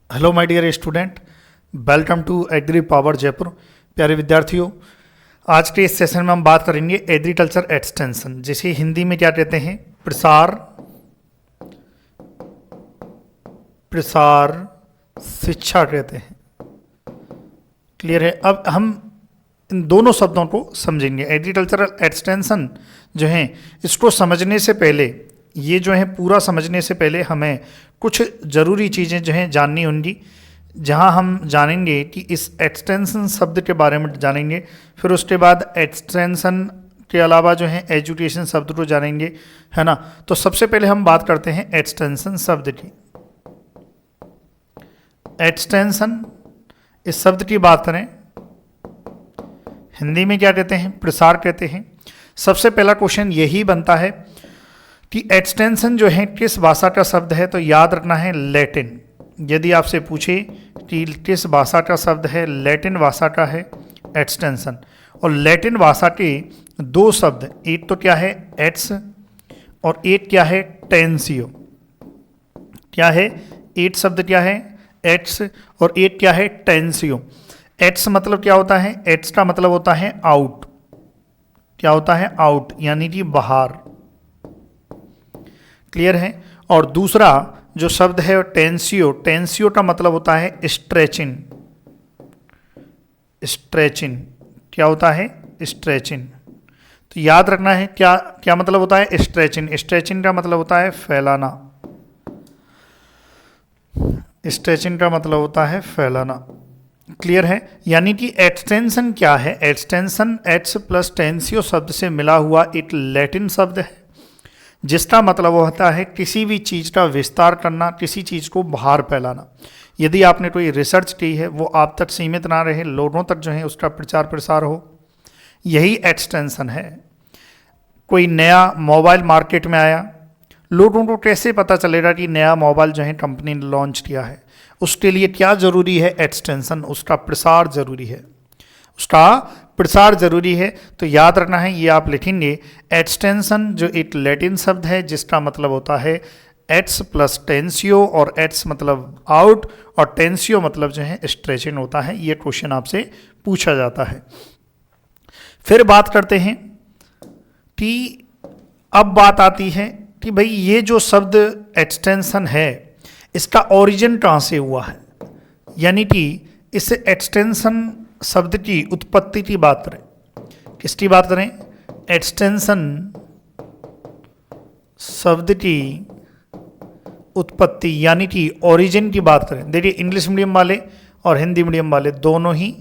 Hello my dear student, welcome to agri power Jaipur. प्यारे विद्यार्थियों, आज के इस सेशन में हम बात करेंगे एग्रीकल्चर एक्सटेंशन, जिसे हिंदी में क्या कहते हैं, प्रसार शिक्षा कहते हैं। क्लियर है? अब हम इन दोनों शब्दों को समझेंगे। एग्रीकल्चरल एक्सटेंशन जो है, इसको समझने से पहले, ये जो है पूरा समझने से पहले हमें कुछ ज़रूरी चीज़ें जो हैं जाननी होंगी, जहां हम जानेंगे कि इस एक्सटेंशन शब्द के बारे में जानेंगे। फिर उसके बाद एक्सटेंशन के अलावा जो है एजुकेशन शब्द को जानेंगे, है ना। तो सबसे पहले हम बात करते हैं एक्सटेंशन शब्द की। एक्सटेंशन इस शब्द की बात करें, हिंदी में क्या कहते हैं, प्रसार कहते हैं। सबसे पहला क्वेश्चन यही बनता है कि एक्सटेंशन जो है किस भाषा का शब्द है, तो याद रखना है लैटिन। यदि आपसे पूछे कि किस भाषा का शब्द है, लैटिन भाषा का है एक्सटेंशन। और लैटिन भाषा के दो शब्द, एक तो क्या है एट्स और एक क्या है टेंसियो। क्या है? एक शब्द क्या है एट्स और एक क्या है टेंसियो। एट्स मतलब क्या होता है? एट्स का मतलब होता है आउट। क्या होता है? आउट, यानी कि बाहर। क्लियर है? और दूसरा जो शब्द है टेंसियो, टेंसियो का मतलब होता है स्ट्रेचिंग। स्ट्रेचिंग क्या होता है? स्ट्रेचिंग। तो याद रखना है क्या क्या मतलब होता है स्ट्रेचिंग। स्ट्रेचिंग का मतलब होता है फैलाना। स्ट्रेचिंग का मतलब होता है फैलाना। क्लियर है? यानी कि एक्सटेंशन क्या है? एक्सटेंशन एट्स प्लस टेंसियो शब्द से मिला हुआ एक लैटिन शब्द है, जिसका मतलब होता है किसी भी चीज़ का विस्तार करना, किसी चीज़ को बाहर फैलाना। यदि आपने कोई रिसर्च की है, वो आप तक सीमित ना रहे, लोगों तक जो है उसका प्रचार प्रसार हो, यही एक्सटेंशन है। कोई नया मोबाइल मार्केट में आया, लोगों को कैसे पता चलेगा कि नया मोबाइल जो है कंपनी ने लॉन्च किया है? उसके लिए क्या ज़रूरी है? एक्सटेंशन, उसका प्रसार ज़रूरी है, उसका प्रसार जरूरी है। तो याद रखना है, ये आप लिखेंगे एक्सटेंशन जो एक लैटिन शब्द है, जिसका मतलब होता है एट्स प्लस टेंसियो, और एट्स मतलब आउट और टेंसियो मतलब जो है स्ट्रेचिंग होता है। ये क्वेश्चन आपसे पूछा जाता है। फिर बात करते हैं कि अब बात आती है कि भाई ये जो शब्द एक्सटेंशन है, इसका ओरिजिन कहाँ से हुआ है, यानी कि इस एक्सटेंशन शब्द की उत्पत्ति की बात करें। किसकी बात करें? एक्सटेंशन शब्द की उत्पत्ति यानी कि ओरिजिन की बात करें। देखिए, इंग्लिश मीडियम वाले और हिंदी मीडियम वाले दोनों ही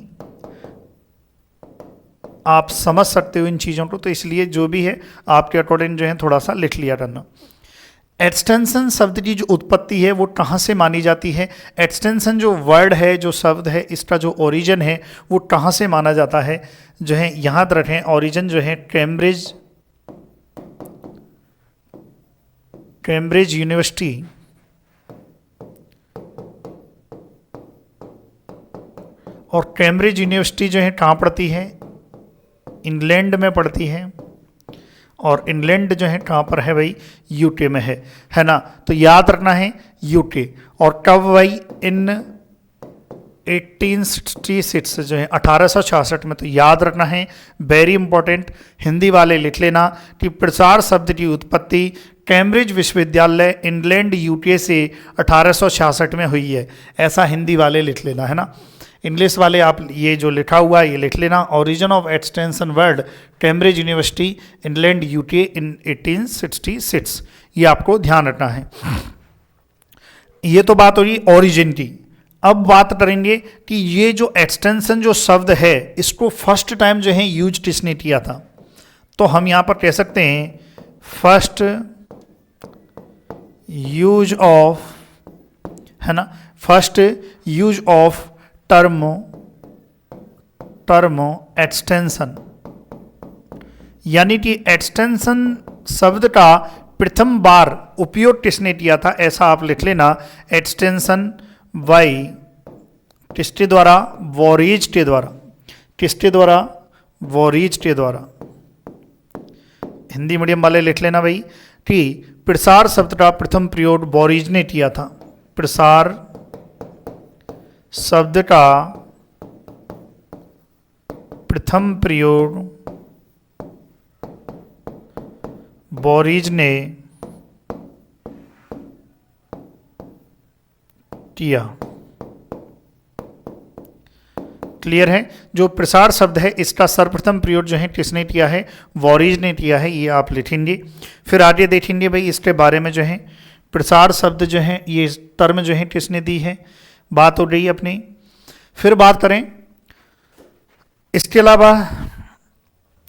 आप समझ सकते हो इन चीज़ों को, तो इसलिए जो भी है आपके अकॉर्डिंग जो है थोड़ा सा लिख लिया करना। एक्सटेंशन शब्द की जो उत्पत्ति है वो कहाँ से मानी जाती है? एक्सटेंशन जो वर्ड है, जो शब्द है, इसका जो ओरिजिन है वो कहाँ से माना जाता है? जो है याद रखें, ओरिजिन जो है कैम्ब्रिज यूनिवर्सिटी और कैम्ब्रिज यूनिवर्सिटी जो है कहाँ पड़ती है? इंग्लैंड में पड़ती है। और इंग्लैंड जो है कहाँ पर है भाई? यूके में है ना। तो याद रखना है यूके। और कब भाई? इन 1866 जो है 1866 में। तो याद रखना है, वेरी इंपॉर्टेंट, हिंदी वाले लिख लेना कि प्रसार शब्द की उत्पत्ति कैम्ब्रिज विश्वविद्यालय इंग्लैंड यूके से 1866 में हुई है। ऐसा हिंदी वाले लिख लेना, है ना। इंग्लिश वाले आप ये जो लिखा हुआ है ये लिख लेना, origin of extension word Cambridge University England UK in 1866। ये आपको ध्यान रखना है। ये तो बात हो रही ओरिजिन की। अब बात करेंगे कि ये जो एक्सटेंशन जो शब्द है, इसको फर्स्ट टाइम जो है यूज किसने किया था? तो हम यहाँ पर कह सकते हैं फर्स्ट यूज ऑफ, है ना, first use of term extension, यानी कि एक्सटेंशन शब्द का प्रथम बार उपयोग किसने किया था? ऐसा आप लिख लेना, एक्सटेंशन बाई किसके द्वारा? वॉरिज के द्वारा। किसके द्वारा? वॉरिज के द्वारा। हिंदी मीडियम वाले लिख लेना भाई कि प्रसार शब्द का प्रथम प्रयोग वॉरिज ने किया था। प्रसार शब्द का प्रथम प्रयोग बोरीज ने किया। क्लियर है? जो प्रसार शब्द है इसका सर्वप्रथम प्रयोग जो है किसने किया है? वॉरिज ने किया है, ये आप लिखेंगे। फिर आगे देखेंगे भाई इसके बारे में जो है प्रसार शब्द जो है ये टर्म जो है किसने दी है, बात हो गई अपनी। फिर बात करें इसके अलावा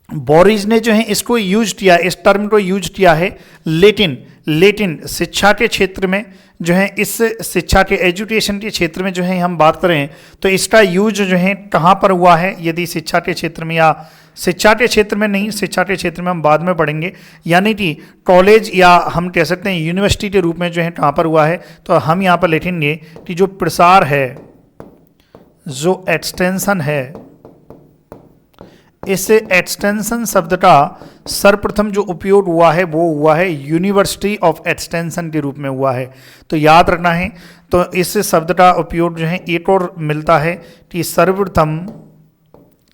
बोरीज ने जो है इसको यूज किया, इस टर्म को यूज किया है लेटिन शिक्षा के क्षेत्र में जो है, इस शिक्षा के एजुकेशन के क्षेत्र में जो है हम बात करें तो इसका यूज जो है कहाँ पर हुआ है? यदि शिक्षा के क्षेत्र में, या शिक्षा के क्षेत्र में नहीं, शिक्षा के क्षेत्र में हम बाद में पढ़ेंगे, यानी कि कॉलेज या हम कह सकते हैं यूनिवर्सिटी के रूप में जो है कहाँ पर हुआ है? तो हम यहाँ पर लिखेंगे कि जो प्रसार है, जो एक्सटेंशन है, इस एक्सटेंशन शब्द का सर्वप्रथम जो उपयोग हुआ है वो हुआ है यूनिवर्सिटी ऑफ एक्सटेंशन के रूप में हुआ है। तो याद रखना है, तो इस शब्द का उपयोग जो है एक और मिलता है कि सर्वप्रथम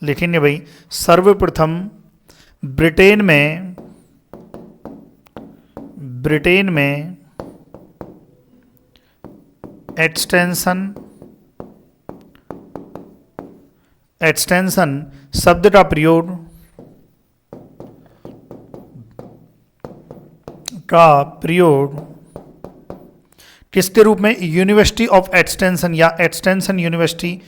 लिखेंगे भाई, सर्वप्रथम ब्रिटेन में एक्सटेंशन शब्द का प्रयोग किसके रूप में? यूनिवर्सिटी ऑफ एक्सटेंशन या एक्सटेंशन यूनिवर्सिटी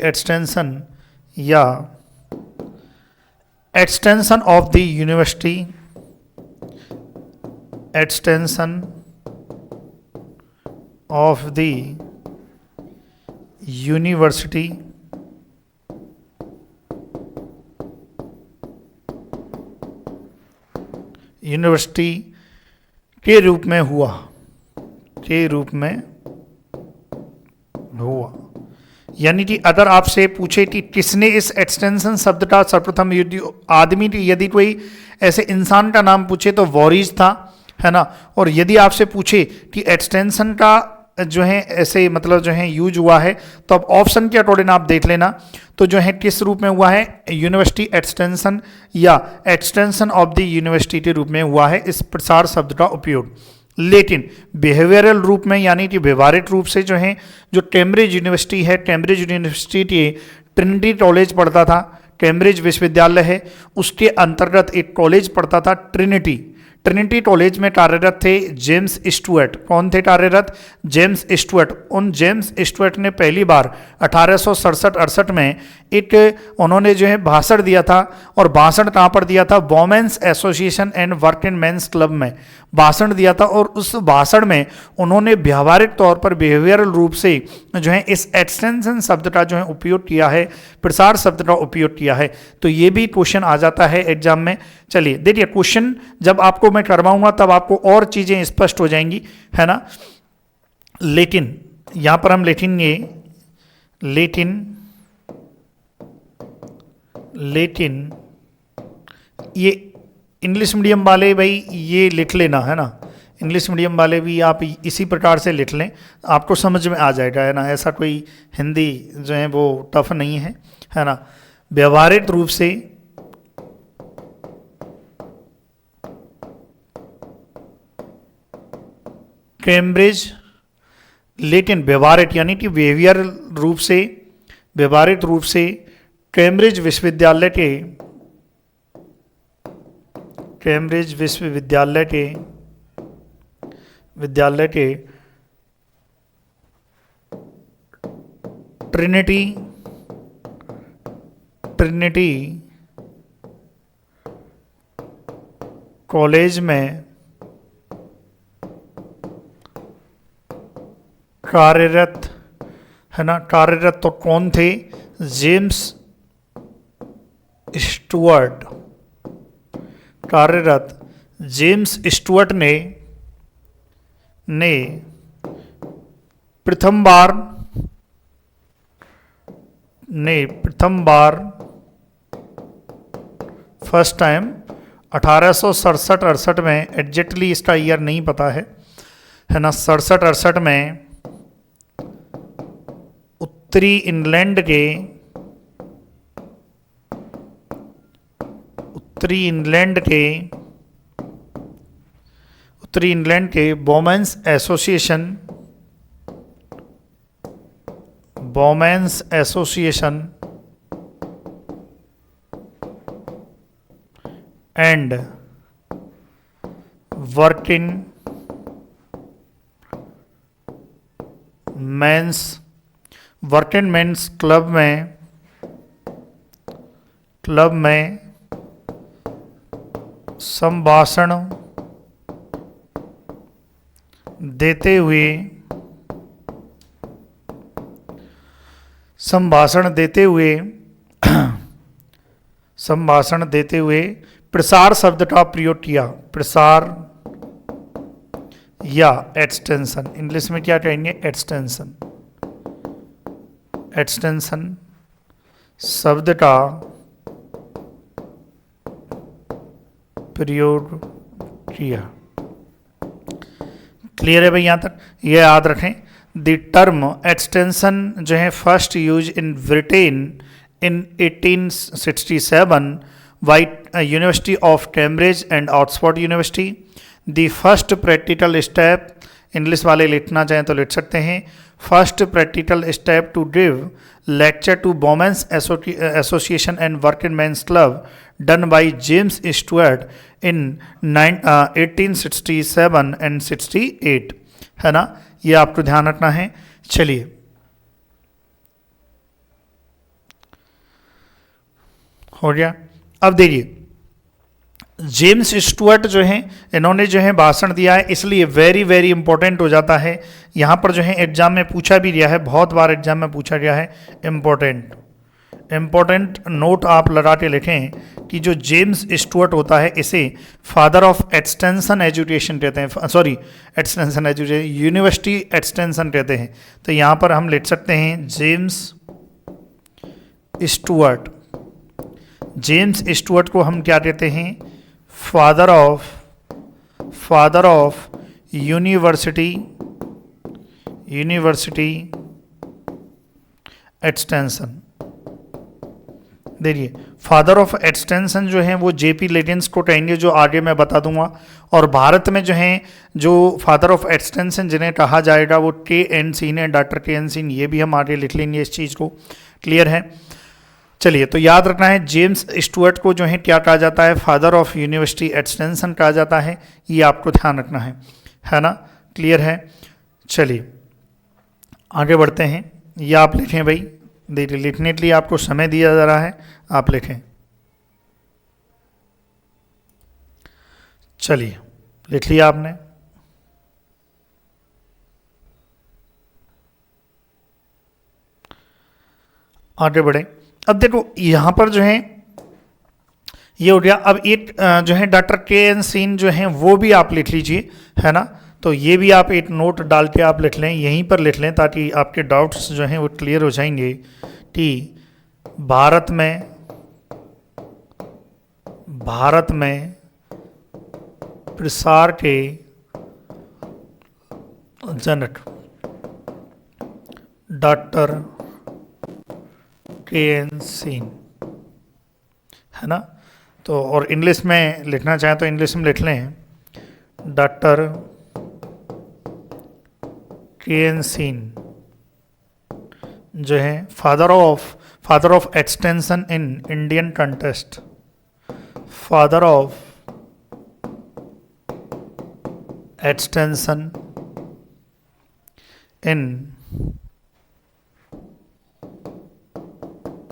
एक्सटेंशन या extension of the university, extension of the university के रूप में हुआ, यानी कि अगर आपसे पूछे कि किसने इस एक्सटेंशन शब्द का सर्वप्रथम आदमी, यदि कोई ऐसे इंसान का नाम पूछे तो वॉरिज था, है ना। और यदि आपसे पूछे कि एक्सटेंशन का जो है ऐसे मतलब जो है यूज हुआ है, तो अब ऑप्शन के अकॉर्डिंग आप देख लेना, तो जो है किस रूप में हुआ है? यूनिवर्सिटी एक्सटेंशन या एक्सटेंशन ऑफ द यूनिवर्सिटी के रूप में हुआ है इस प्रसार शब्द का उपयोग। लेकिन बिहेवियरल रूप में, यानी कि व्यवहारिक रूप से जो है, जो कैम्ब्रिज यूनिवर्सिटी है, कैम्ब्रिज यूनिवर्सिटी के ट्रिनिटी कॉलेज पढ़ता था, कैम्ब्रिज विश्वविद्यालय है, उसके अंतर्गत एक कॉलेज पढ़ता था ट्रिनिटी कॉलेज में कार्यरत थे जेम्स स्टुअर्ट। कौन थे कार्यरत? James Stuart. उन जेम्स स्टुअर्ट ने पहली बार 1867-68 में एक उन्होंने जो है भाषण दिया था, और भाषण कहाँ पर दिया था? Women's association and working men's club में भाषण दिया था। और उस भाषण में उन्होंने व्यवहारिक तौर पर बिहेवियरल रूप से जो है इस एक्सटेंशन शब्द का जो है उपयोग किया है, प्रसार शब्द का उपयोग किया है। तो ये भी क्वेश्चन आ जाता है एग्जाम में। चलिए देखिए, क्वेश्चन जब आपको मैं करवाऊंगा तब आपको और चीजें स्पष्ट हो जाएंगी, है ना। लेकिन यहां पर हम लिखेंगे लेकिन ये इंग्लिश मीडियम वाले भाई ये लिख लेना, है ना। इंग्लिश मीडियम वाले भी आप इसी प्रकार से लिख लें, आपको समझ में आ जाएगा, है ना। ऐसा कोई हिंदी जो है वो टफ नहीं है ना। व्यवहारिक रूप से कैम्ब्रिज, लेकिन व्यवहारिक यानी कि बिहेवियरल रूप से, व्यवहारिक रूप से कैम्ब्रिज विश्वविद्यालय के ट्रिनिटी कॉलेज में कार्यरत, है ना। कार्यरत तो कौन थे? James Stuart. कार्यरत जेम्स स्टुअर्ट ने प्रथम बार ने प्रथम बार फर्स्ट टाइम 1867-68 में, एग्जैक्टली इसका ईयर नहीं पता है ना, 67-68 में उत्तरी इंग्लैंड के women's association and working men's club में संभाषण देते हुए प्रसार शब्द का प्रयोग किया। प्रसार या एक्सटेंशन, इंग्लिश में क्या कहेंगे, एक्सटेंशन शब्द का प्रयोग किया। क्लियर है भाई, यहां तक ये याद रखें। द टर्म एक्सटेंशन जो है first use in Britain in 1867 by university of Cambridge and Oxford university. The first practical step, English वाले लिखना चाहें तो लिख सकते हैं, first practical step to give lecture to women's association and working men's club done by James Stuart in 1867 and 68, है ना, ये आपको ध्यान रखना है। चलिए हो गया। अब देखिए जेम्स स्टुअर्ट जो हैं, इन्होंने जो है भाषण दिया है, इसलिए वेरी वेरी इंपॉर्टेंट हो जाता है। यहाँ पर जो है एग्जाम में पूछा भी गया है, बहुत बार एग्जाम में पूछा गया है। इम्पोर्टेंट नोट आप लगा के लिखें कि जो जेम्स स्टुअर्ट होता है इसे फादर ऑफ एक्सटेंशन एजुकेशन कहते हैं, sorry extension education, university extension कहते हैं। तो यहाँ पर हम लिख सकते हैं जेम्स स्टुअर्ट को हम क्या कहते हैं, फादर ऑफ यूनिवर्सिटी एक्सटेंशन। देखिए फादर ऑफ एक्सटेंशन जो है वो जेपी लेटेंस को कहेंगे, जो आगे मैं बता दूंगा। और भारत में जो है जो फादर ऑफ एक्सटेंशन जिन्हें कहा जाएगा वो के.एन. सीन है, डॉक्टर के.एन. सीन, ये भी हम आगे लिख लेंगे इस चीज़ को। क्लियर है। चलिए तो याद रखना है जेम्स स्टुअर्ट को जो है क्या कहा जाता है, फादर ऑफ यूनिवर्सिटी एक्सटेंशन कहा जाता है, ये आपको ध्यान रखना है ना। क्लियर है। चलिए आगे बढ़ते हैं। ये आप लिखें भाई, देखिए लिखने के लिए आपको समय दिया जा रहा है, आप लिखें। चलिए लिख लिया आपने। आगे बढ़े। अब देखो यहाँ पर जो है ये हो गया। अब एक जो है डॉक्टर के.एन. सीन जो है वो भी आप लिख लीजिए, है ना। तो ये भी आप एक नोट डाल के आप लिख लें, यहीं पर लिख लें ताकि आपके डाउट्स जो हैं वो क्लियर हो जाएंगे कि भारत में प्रसार के जनक डॉक्टर के.एन. सीन, है ना। तो और इंग्लिश में लिखना चाहें तो इंग्लिश में लिख लें, डॉक्टर के.एन. सीन जो है father of extension in Indian contest, father of extension in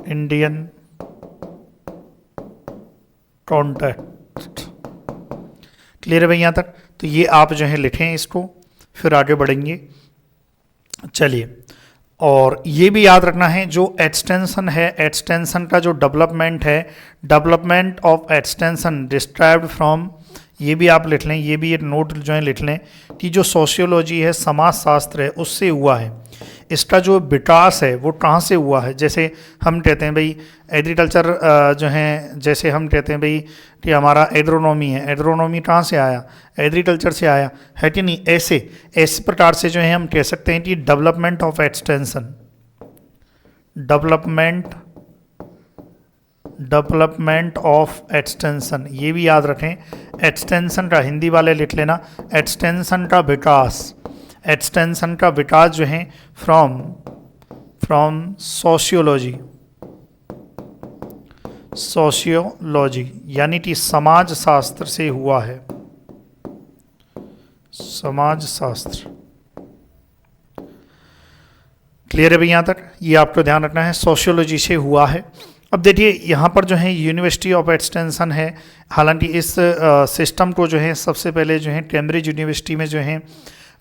Indian context. Clear है भाई यहाँ तक। तो ये आप जो है लिखें इसको, फिर आगे बढ़ेंगे। चलिए और ये भी याद रखना है जो एक्सटेंशन है, एक्सटेंशन का जो डेवलपमेंट है, development of extension described from, ये भी आप लिख लें, ये भी एक नोट जो है लिख लें कि जो सोशियोलॉजी है, समाज शास्त्र है, उससे हुआ है। इसका जो विकास है वो कहाँ से हुआ है। जैसे हम कहते हैं भाई एग्रीकल्चर जो है, जैसे हम कहते हैं भाई कि हमारा एग्रोनॉमी है, एग्रोनॉमी कहाँ से आया, एग्रीकल्चर से आया, है कि नहीं। ऐसे इस प्रकार से जो है हम कह सकते हैं कि development of extension, development of extension, ये भी याद रखें। एक्सटेंशन का हिंदी वाले लिख लेना, एक्सटेंशन का विकास, एक्सटेंशन का विकास जो है फ्रॉम सोशियोलॉजी, यानी कि समाज शास्त्र से हुआ है, समाज शास्त्र। क्लियर है भाई यहाँ तक, ये आपको ध्यान रखना है, सोशियोलॉजी से हुआ है। अब देखिए यहाँ पर जो है यूनिवर्सिटी ऑफ एक्सटेंशन है, हालांकि इस सिस्टम को जो है सबसे पहले जो है कैम्ब्रिज यूनिवर्सिटी में जो है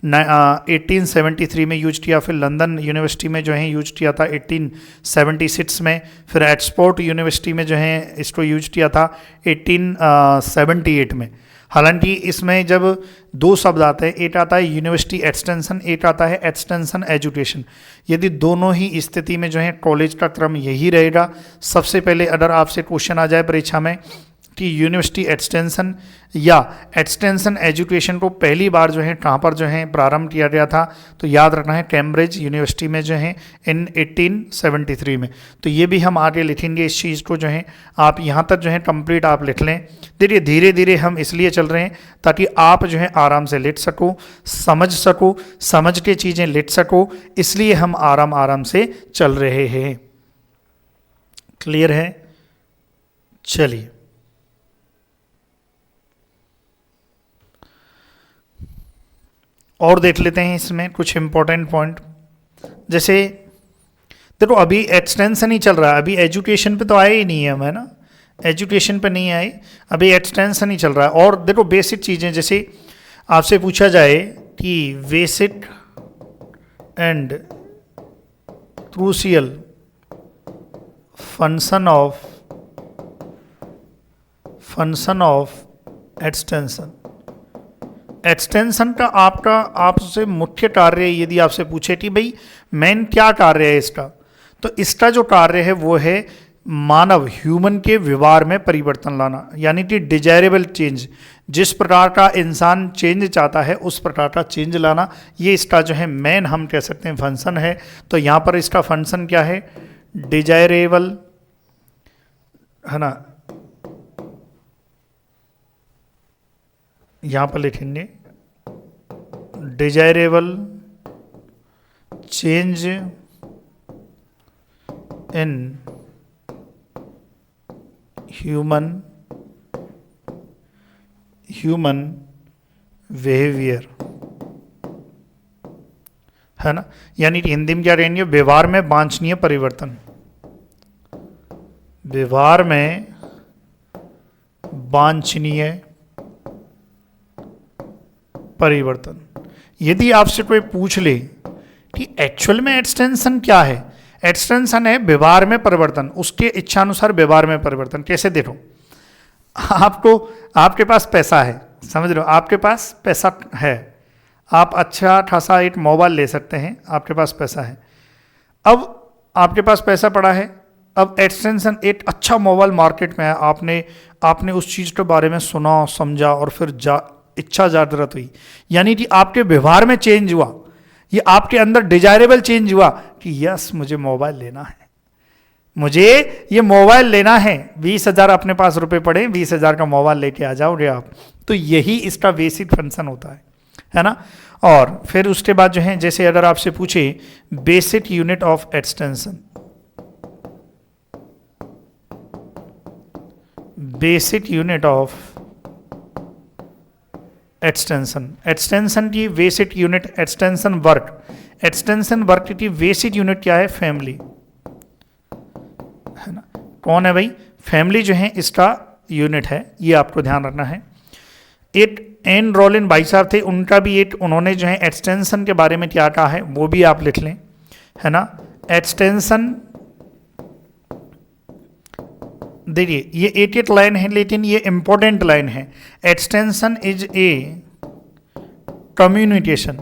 1873 में यूज किया, फिर लंदन यूनिवर्सिटी में जो है यूज किया था 1876 में, फिर ऑक्सफोर्ड यूनिवर्सिटी में जो है इसको यूज किया था 1878 में। हालांकि इसमें जब दो शब्द आते हैं, एक आता है यूनिवर्सिटी एक्सटेंशन, एक आता है एक्सटेंशन एजुकेशन। यदि दोनों ही स्थिति में जो है कॉलेज का क्रम यही रहेगा। सबसे पहले अगर आपसे क्वेश्चन आ जाए परीक्षा में कि यूनिवर्सिटी एक्सटेंशन या एक्सटेंशन एजुकेशन को पहली बार जो है कहाँ पर जो है प्रारंभ किया गया था, तो याद रखना है कैम्ब्रिज यूनिवर्सिटी में जो है इन 1873 में। तो ये भी हम आगे लिखेंगे इस चीज़ को जो है, आप यहाँ तक जो है कंप्लीट आप लिख लें। देखिए धीरे धीरे हम इसलिए चल रहे हैं ताकि आप जो है आराम से लिख सको, समझ के चीज़ें लिख सको, इसलिए हम आराम से चल रहे हैं। क्लियर है, चलिए और देख लेते हैं इसमें कुछ इंपॉर्टेंट पॉइंट। जैसे देखो अभी एक्सटेंशन ही चल रहा है, अभी एजुकेशन पे तो आए ही नहीं है हम, है ना, एजुकेशन पे नहीं आए, अभी एक्सटेंशन ही चल रहा है। और देखो बेसिक चीज़ें, जैसे आपसे पूछा जाए कि basic and crucial function of extension, extension का आपसे मुख्य कार्य यदि आपसे पूछे कि भाई मेन क्या कार्य है इसका, तो इसका जो कार्य है वो है मानव ह्यूमन के व्यवहार में परिवर्तन लाना, यानी कि डिजायरेबल चेंज, जिस प्रकार का इंसान चेंज चाहता है उस प्रकार का चेंज लाना, ये इसका जो है मेन हम कह सकते हैं फंक्शन है। तो यहाँ पर इसका फंक्शन क्या है, डिजायरेबल, है ना, यहाँ पर लिखेंगे desirable change in human behaviour, है ना, यानी कि हिंदी में क्या रहेंगे, व्यवहार में वांछनीय परिवर्तन, व्यवहार में वांछनीय परिवर्तन। यदि आपसे कोई पूछ ले कि एक्चुअल में एक्सटेंशन क्या है, एक्सटेंशन है व्यवहार में परिवर्तन, उसके इच्छानुसार व्यवहार में परिवर्तन। कैसे देखो, आपके पास पैसा है, समझ लो आपके पास पैसा है, आप अच्छा खासा एक मोबाइल ले सकते हैं, आपके पास पैसा है। अब आपके पास पैसा पड़ा है, अब एक्सटेंशन एक अच्छा मोबाइल मार्केट में है, आपने उस चीज़ के बारे में सुना समझा और फिर इच्छा जागृत हुई, यानी कि आपके व्यवहार में चेंज हुआ, ये आपके अंदर डिजायरेबल चेंज हुआ कि यस मुझे मोबाइल लेना है, मुझे ये मोबाइल लेना है, 20,000 अपने पास रुपए पड़े, 20,000 का मोबाइल लेके आ जाओगे आप। तो यही इसका बेसिक फंक्शन होता है ना। और फिर उसके बाद जो है, जैसे अगर आपसे पूछे basic unit of extension, basic unit of extension की बेसिक यूनिट, एक्सटेंशन वर्क की बेसिक यूनिट क्या है, फैमिली, है ना। कौन है भाई, फैमिली जो है इसका यूनिट है, ये आपको ध्यान रखना है। एक एन रोलिन भाई साहब थे, उनका भी एक, उन्होंने जो है एक्सटेंशन के बारे में क्या कहा है वो भी आप लिख लें, है ना। एक्सटेंशन, देखिए ये एक लाइन है लेकिन ये इंपॉर्टेंट लाइन है। एक्सटेंशन इज ए कम्युनिकेशन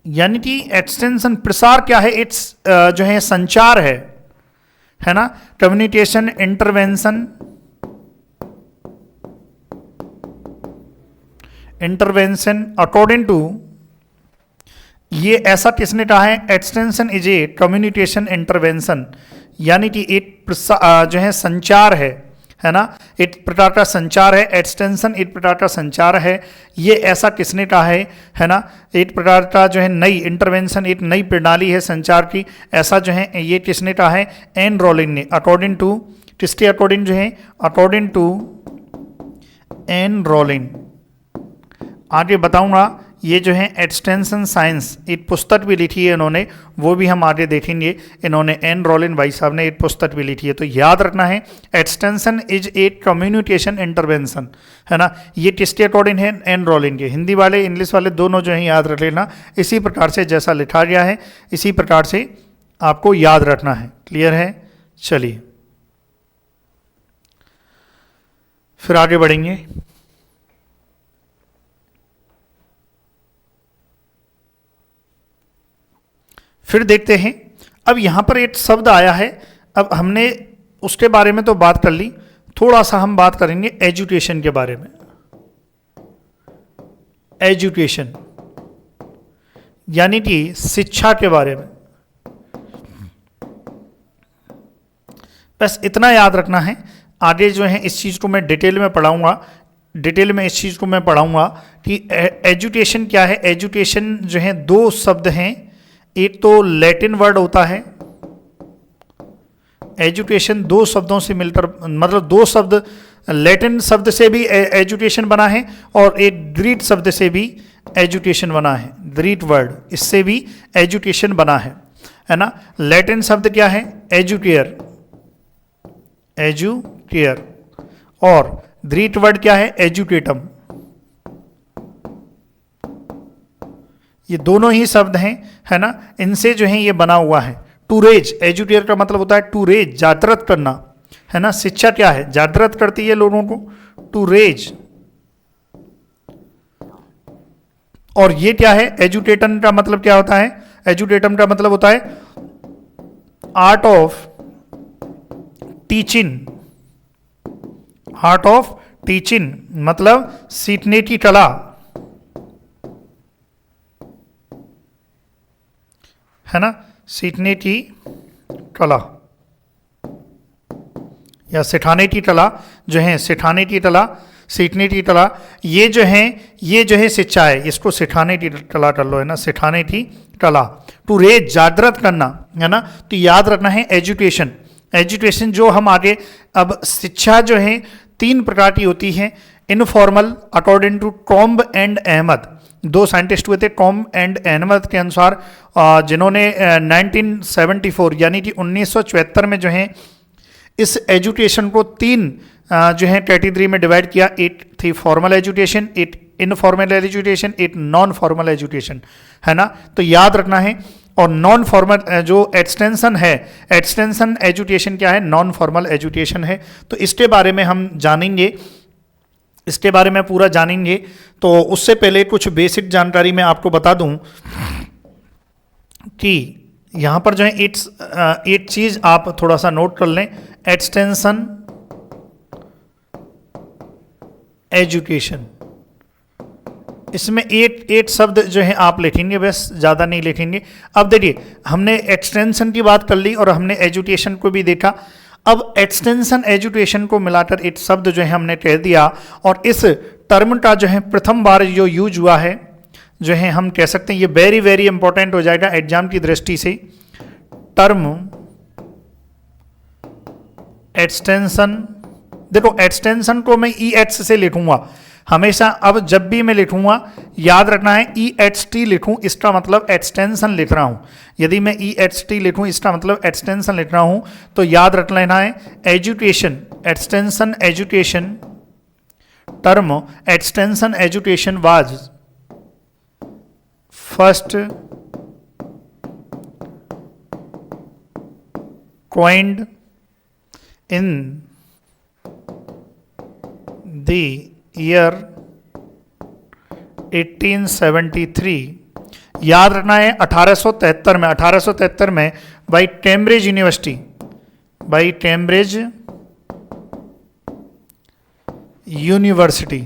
यानी कि एक्सटेंशन प्रसार क्या है, इट्स जो है संचार है ना, कम्युनिकेशन इंटरवेंशन अकॉर्डिंग टू, ये ऐसा किसने कहा है, extension is a communication intervention, यानी कि एक जो है संचार है ना, एक प्रकार का संचार है, एक्सटेंशन एक प्रकार का संचार है, ये ऐसा किसने कहा है ना, एक प्रकार का जो है नई इंटरवेंशन, एक नई प्रणाली है संचार की, ऐसा जो है ये किसने कहा है, एन रोलिन ने, अकॉर्डिंग टू, किसके अकॉर्डिंग जो है, अकॉर्डिंग टू एन रोलिन। आगे बताऊंगा, ये जो है एक्सटेंशन साइंस एक पुस्तक भी लिखी है इन्होंने, वो भी हम आगे देखेंगे, इन्होंने एन रोलिन भाई साहब ने एक पुस्तक भी लिखी है। तो याद रखना है extension is a communication intervention, है ना, ये किसके अकॉर्डिंग है, एन रोलिन के। हिंदी वाले इंग्लिश वाले दोनों जो है याद रख लेना, इसी प्रकार से जैसा लिखा गया है इसी प्रकार से आपको याद रखना है। क्लियर है, चलिए फिर आगे बढ़ेंगे। फिर देखते हैं, अब यहाँ पर एक शब्द आया है, अब हमने उसके बारे में तो बात कर ली, थोड़ा सा हम बात करेंगे एजुकेशन के बारे में। एजुकेशन यानी कि शिक्षा के बारे में, बस इतना याद रखना है। आगे जो है इस चीज़ को मैं डिटेल में पढ़ाऊंगा, डिटेल में इस चीज़ को मैं पढ़ाऊंगा कि एजुकेशन क्या है। एजुकेशन जो है दो शब्द हैं, एक तो लैटिन वर्ड होता है, एजुकेशन दो शब्दों से मिलकर, मतलब दो शब्द लैटिन शब्द से भी एजुकेशन बना है और एक ग्रीक शब्द से भी एजुकेशन बना है, ग्रीक वर्ड इससे भी एजुकेशन बना है ना। लैटिन शब्द क्या है, एजुकेयर, एजुकेयर, और ग्रीक वर्ड क्या है, एजुकेटम। ये दोनों ही शब्द हैं, है ना, इनसे जो है ये बना हुआ है। टू रेज, एजुकेयर का मतलब होता है टू रेज, जागृत करना, है ना। शिक्षा क्या है, जागृत करती है लोगों को, टू रेज। और ये क्या है, एजुकेटन का मतलब क्या होता है, एजुकेटम का मतलब होता है art of teaching, art of teaching मतलब सीखने की कला, है ना, सीखने की कला या सिखाने की कला जो है, सिखाने की कला, सीखने की कला, ये जो है शिक्षा है, इसको सिखाने की कला कर लो, है ना, सिखाने की कला। टू रेज, जागृत करना, है ना। तो याद रखना है एजुकेशन, एजुकेशन जो हम आगे, अब शिक्षा जो है तीन प्रकार की होती है। Informal, according to Tomb and Ahmed, दो साइंटिस्ट हुए थे टॉम्ब एंड अहमद के अनुसार, जिन्होंने 1974 यानी कि 1974 में जो है इस एजुकेशन को तीन जो है कैटेगरी में डिवाइड किया। एक थी फॉर्मल एजुकेशन, एक इनफॉर्मल एजुकेशन, एक नॉन फॉर्मल एजुकेशन, है ना। तो याद रखना है। और नॉन फॉर्मल जो एक्सटेंशन है, एक्सटेंशन एजुकेशन क्या है, नॉन फॉर्मल एजुकेशन है। तो इसके बारे में हम जानेंगे, इसके बारे में पूरा जानेंगे। तो उससे पहले कुछ बेसिक जानकारी मैं आपको बता दूं कि यहाँ पर जो है एक चीज़ आप थोड़ा सा नोट कर लें, एक्सटेंशन एजुकेशन, इसमें एक शब्द जो है आप लिखेंगे, बस ज़्यादा नहीं लिखेंगे। अब देखिए, हमने एक्सटेंशन की बात कर ली और हमने एजुकेशन को भी देखा। अब एक्सटेंशन एजुकेशन को मिलाकर एक शब्द जो है हमने कह दिया, और इस टर्म का जो है प्रथम बार जो यूज हुआ है, जो है हम कह सकते हैं ये वेरी वेरी इंपॉर्टेंट हो जाएगा एग्जाम की दृष्टि से। टर्म एक्सटेंशन, देखो एक्सटेंशन को मैं EH से लिखूंगा हमेशा। अब जब भी मैं लिखूंगा याद रखना है EHT लिखूं, इसका मतलब एक्सटेंशन लिख रहा हूं। यदि मैं EHT लिखूं इसका मतलब एक्सटेंशन लिख रहा हूं। तो याद रख लेना है education, extension education, term extension education was first coined in the year 1873 याद रखना है 1873 में बाई कैम्ब्रिज यूनिवर्सिटी,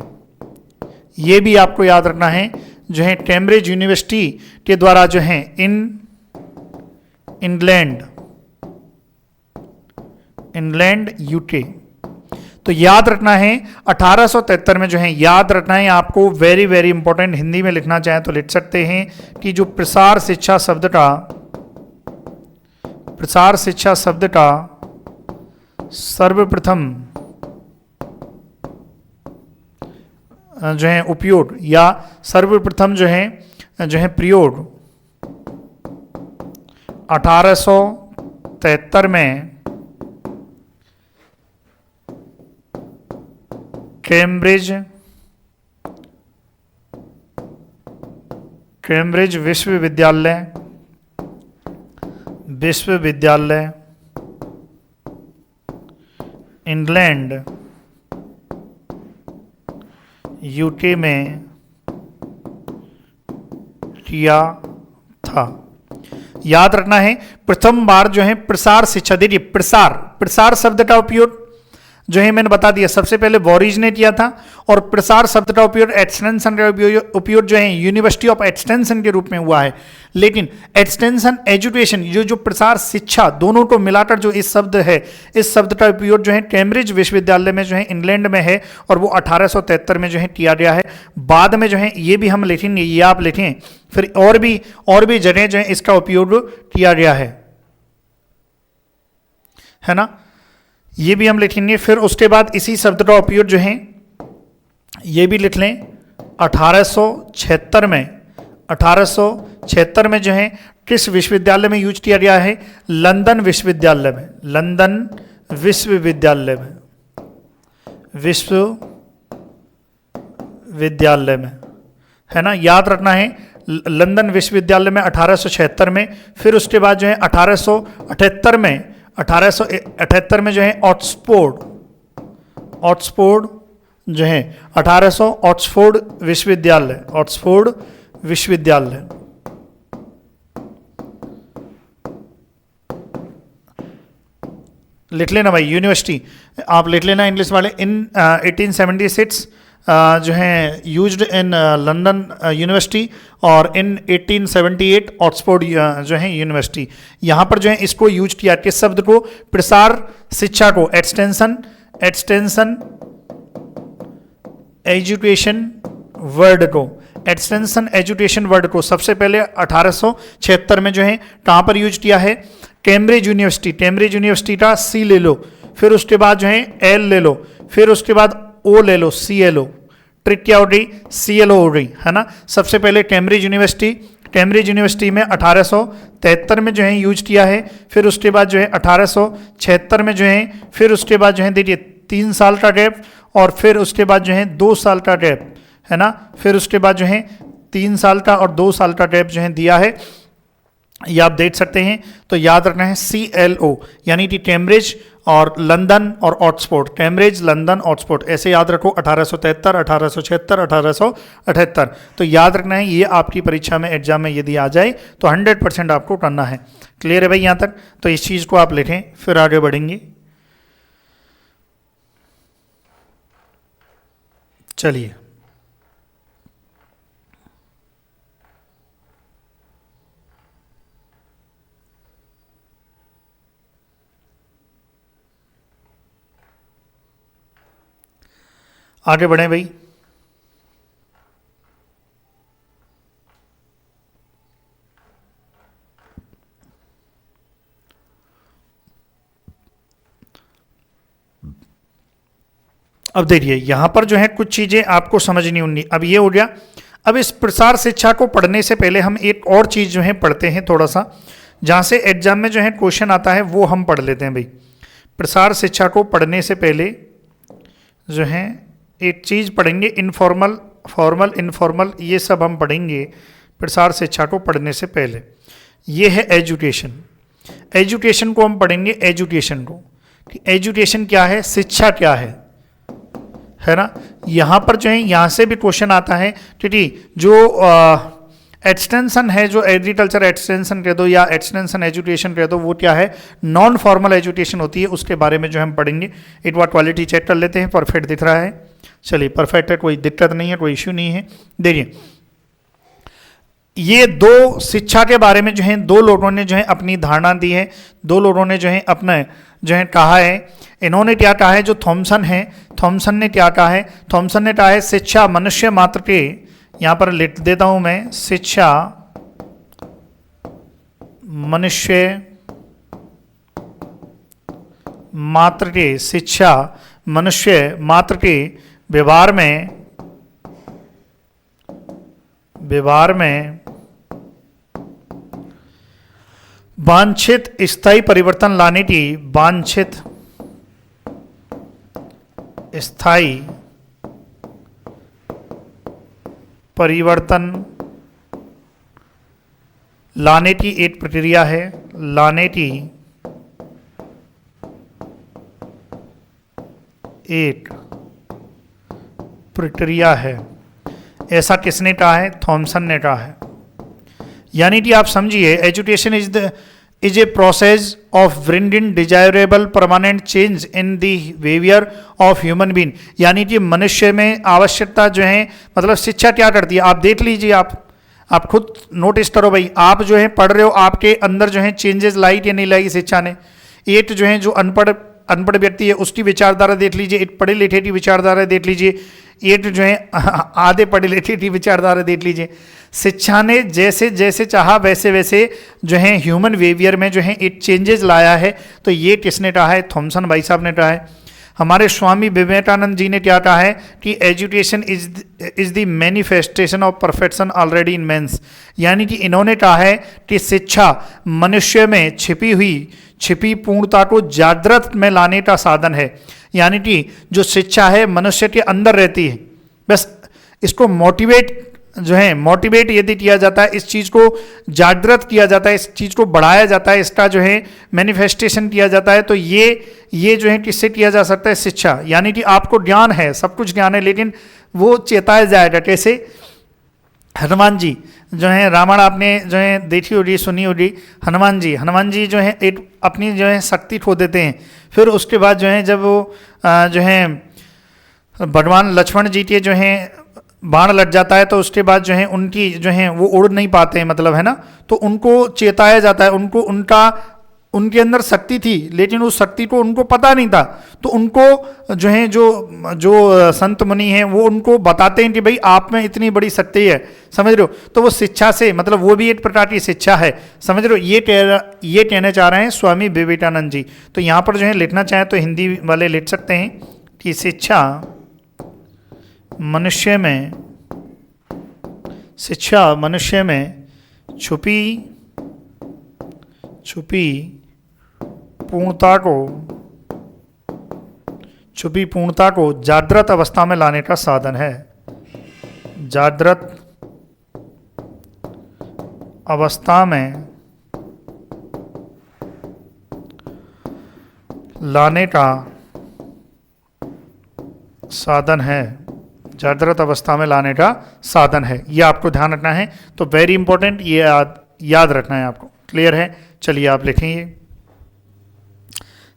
ये भी आपको याद रखना है, जो है कैम्ब्रिज यूनिवर्सिटी के द्वारा जो है इंग्लैंड यूके। तो याद रखना है 1873 में जो है, याद रखना है आपको, वेरी वेरी इंपॉर्टेंट, हिंदी में लिखना चाहें तो लिख सकते हैं कि जो प्रसार शिक्षा शब्द का सर्वप्रथम जो है उपयोग या सर्वप्रथम जो है प्रयोग 1873 में कैम्ब्रिज विश्वविद्यालय इंग्लैंड यूके में किया था। याद रखना है प्रथम बार जो है प्रसार शिक्षा, देखिए प्रसार शब्द का उपयोग जो है मैंने बता दिया, सबसे पहले वॉरिज ने किया था, और प्रसार शब्द का उपयोग एक्सटेंशन का उपयोग जो है यूनिवर्सिटी ऑफ एक्सटेंशन के रूप में हुआ है। लेकिन एक्सटेंशन एजुकेशन, जो प्रसार शिक्षा, दोनों को मिलाकर जो इस शब्द है, इस शब्द का उपयोग जो है कैम्ब्रिज विश्वविद्यालय में जो है इंग्लैंड में है, और वो 1873 में जो है किया गया है। बाद में जो है ये भी हम लिखेंगे, ये आप लिखें, फिर और भी जगह जो है इसका उपयोग किया गया है ना, ये भी हम लिखेंगे। फिर उसके बाद इसी शब्द का उपयोग जो है ये भी लिख लें 1876 में जो है किस विश्वविद्यालय में यूज किया गया है, लंदन विश्वविद्यालय में है ना। याद रखना है लंदन विश्वविद्यालय में 1876 में। फिर उसके बाद जो है 1878 में जो है ऑक्सफोर्ड जो है 1800 ऑक्सफोर्ड विश्वविद्यालय लिख लेना भाई, यूनिवर्सिटी आप लिख लेना इंग्लिश वाले। इन 1876 जो है यूज्ड इन लंदन यूनिवर्सिटी, और इन 1878 ऑक्सफोर्ड जो है यूनिवर्सिटी। यहाँ पर जो है इसको यूज किया, किस शब्द को, प्रसार शिक्षा को, एक्सटेंशन एजुकेशन वर्ड को सबसे पहले 1876 में जो है कहाँ पर यूज किया है, कैम्ब्रिज यूनिवर्सिटी का सी ले लो, फिर उसके बाद जो है एल ले लो, फिर उसके बाद ओ ले लो, CLO, ट्रिक क्या हो गई, CLO हो गई, है ना। सबसे पहले कैम्ब्रिज यूनिवर्सिटी में 1873 में जो है यूज किया है, फिर उसके बाद जो है 1876 में जो है, फिर उसके बाद जो है देखिए 3 साल का गैप, और फिर उसके बाद जो है 2 साल का गैप, है ना। फिर उसके बाद जो है 3 साल का और 2 साल का गैप जो है दिया है, ये आप देख सकते हैं। तो याद रखना है CLO, यानी कि कैम्ब्रिज और लंदन और ऑक्सफोर्ड, कैम्ब्रिज लंदन ऑक्सफोर्ड, ऐसे याद रखो 1873, 1876, 1878। तो याद रखना है, ये आपकी परीक्षा में एग्जाम में यदि आ जाए तो 100% आपको करना है। क्लियर है भाई यहाँ तक? तो इस चीज़ को आप लिखें, फिर आगे बढ़ेंगे। चलिए आगे बढ़ें भाई। अब देखिए यहां पर जो है कुछ चीजें आपको समझनी होंगी। अब ये हो गया। अब इस प्रसार शिक्षा को पढ़ने से पहले हम एक और चीज जो है पढ़ते हैं थोड़ा सा, जहां से एग्जाम में जो है क्वेश्चन आता है वो हम पढ़ लेते हैं भाई। प्रसार शिक्षा को पढ़ने से पहले जो है एक चीज़ पढ़ेंगे, इनफॉर्मल, फॉर्मल, इनफॉर्मल, ये सब हम पढ़ेंगे प्रसार शिक्षा को पढ़ने से पहले। ये है एजुकेशन। एजुकेशन को हम पढ़ेंगे, एजुकेशन को, कि एजुकेशन क्या है, शिक्षा क्या है ना। यहाँ पर जो है यहाँ से भी क्वेश्चन आता है, क्योंकि जो एक्सटेंशन है जो एग्रीकल्चर एक्सटेंशन कह दो या एक्सटेंशन एजुकेशन कह दो, वो क्या है, नॉन फॉर्मल एजुकेशन होती है, उसके बारे में जो हम पढ़ेंगे। एक बार क्वालिटी चेक कर लेते हैं, परफेक्ट दिख रहा है, चलिए परफेक्ट है, कोई दिक्कत नहीं है, कोई इश्यू नहीं है। देखिए ये दो शिक्षा के बारे में जो है दो लोगों ने जो है अपनी धारणा दी है, दो लोगों ने जो है अपने जो है कहा है। इन्होंने क्या कहा है, जो थॉमसन है, थॉमसन ने क्या कहा है, थॉमसन ने कहा है शिक्षा मनुष्य मात्र के, यहां पर लिख देता हूं मैं, शिक्षा मनुष्य मात्र के, शिक्षा मनुष्य मात्र के व्यवहार में वांछित स्थायी परिवर्तन लाने की, वांछित स्थायी परिवर्तन लाने की एक प्रक्रिया है, लाने की एक प्रक्रिया है। ऐसा किसने कहा है, थॉमसन ने कहा है। यानी कि आप समझिए education is a process of bringing desirable permanent change in the behaviour of human being. यानी कि मनुष्य में आवश्यकता जो है, मतलब शिक्षा क्या करती है, आप देख लीजिए, आप खुद नोटिस करो भाई, आप जो है पढ़ रहे हो, आपके अंदर जो है चेंजेस लाई या नहीं लाई शिक्षा ने। एक जो है जो अनपढ़ व्यक्ति है उसकी विचारधारा देख लीजिए, एक पढ़े लिखे की विचारधारा देख लीजिए, एक जो है आधे पढ़े लिखे की विचारधारा देख लीजिए। शिक्षा ने जैसे जैसे चाहा वैसे वैसे जो है ह्यूमन बिहेवियर में जो है एक चेंजेस लाया है। तो ये किसने कहा है, थॉमसन भाई साहब ने कहा है। हमारे स्वामी विवेकानंद जी ने क्या कहा है कि education is the manifestation of perfection already in mens. यानी कि इन्होंने कहा है कि शिक्षा मनुष्य में छिपी पूर्णता को जागृत में लाने का साधन है। यानी कि जो शिक्षा है मनुष्य के अंदर रहती है, बस इसको मोटिवेट यदि किया जाता है, इस चीज़ को जागृत किया जाता है, इस चीज़ को बढ़ाया जाता है, इसका जो है मैनिफेस्टेशन किया जाता है, तो ये जो है किससे किया जा सकता है, शिक्षा। यानी कि आपको ज्ञान है, सब कुछ ज्ञान है, लेकिन वो चेताया जाएगा कैसे। हनुमान जी जो है, रामायण आपने जो है देखी होगी, सुनी होगी। हनुमान जी जो है एक अपनी जो है शक्ति खो देते हैं, फिर उसके बाद जो है जब वो जो है भगवान लक्ष्मण जी के जो है बाण लग जाता है, तो उसके बाद जो है उनकी जो है वो उड़ नहीं पाते हैं, मतलब है ना, तो उनको चेताया जाता है, उनके अंदर शक्ति थी, लेकिन उस शक्ति को उनको पता नहीं था, तो उनको जो है जो संत मुनि हैं वो उनको बताते हैं कि भाई आप में इतनी बड़ी शक्ति है, समझ रहे हो। तो वो शिक्षा से, मतलब वो भी एक प्रकार की शिक्षा है, समझ रहे हो। ये कहना चाह रहे हैं स्वामी विवेकानंद जी। तो यहाँ पर जो है लिखना चाहें तो हिंदी वाले लिख सकते हैं कि शिक्षा मनुष्य में छुपी पूर्णता को जागृत अवस्था में लाने का साधन है, जागृत अवस्था में लाने का साधन है, जागृत अवस्था में लाने का साधन है। ये आपको ध्यान रखना है, तो वेरी इंपॉर्टेंट, ये याद रखना है आपको। क्लियर है, चलिए आप लिखेंगे,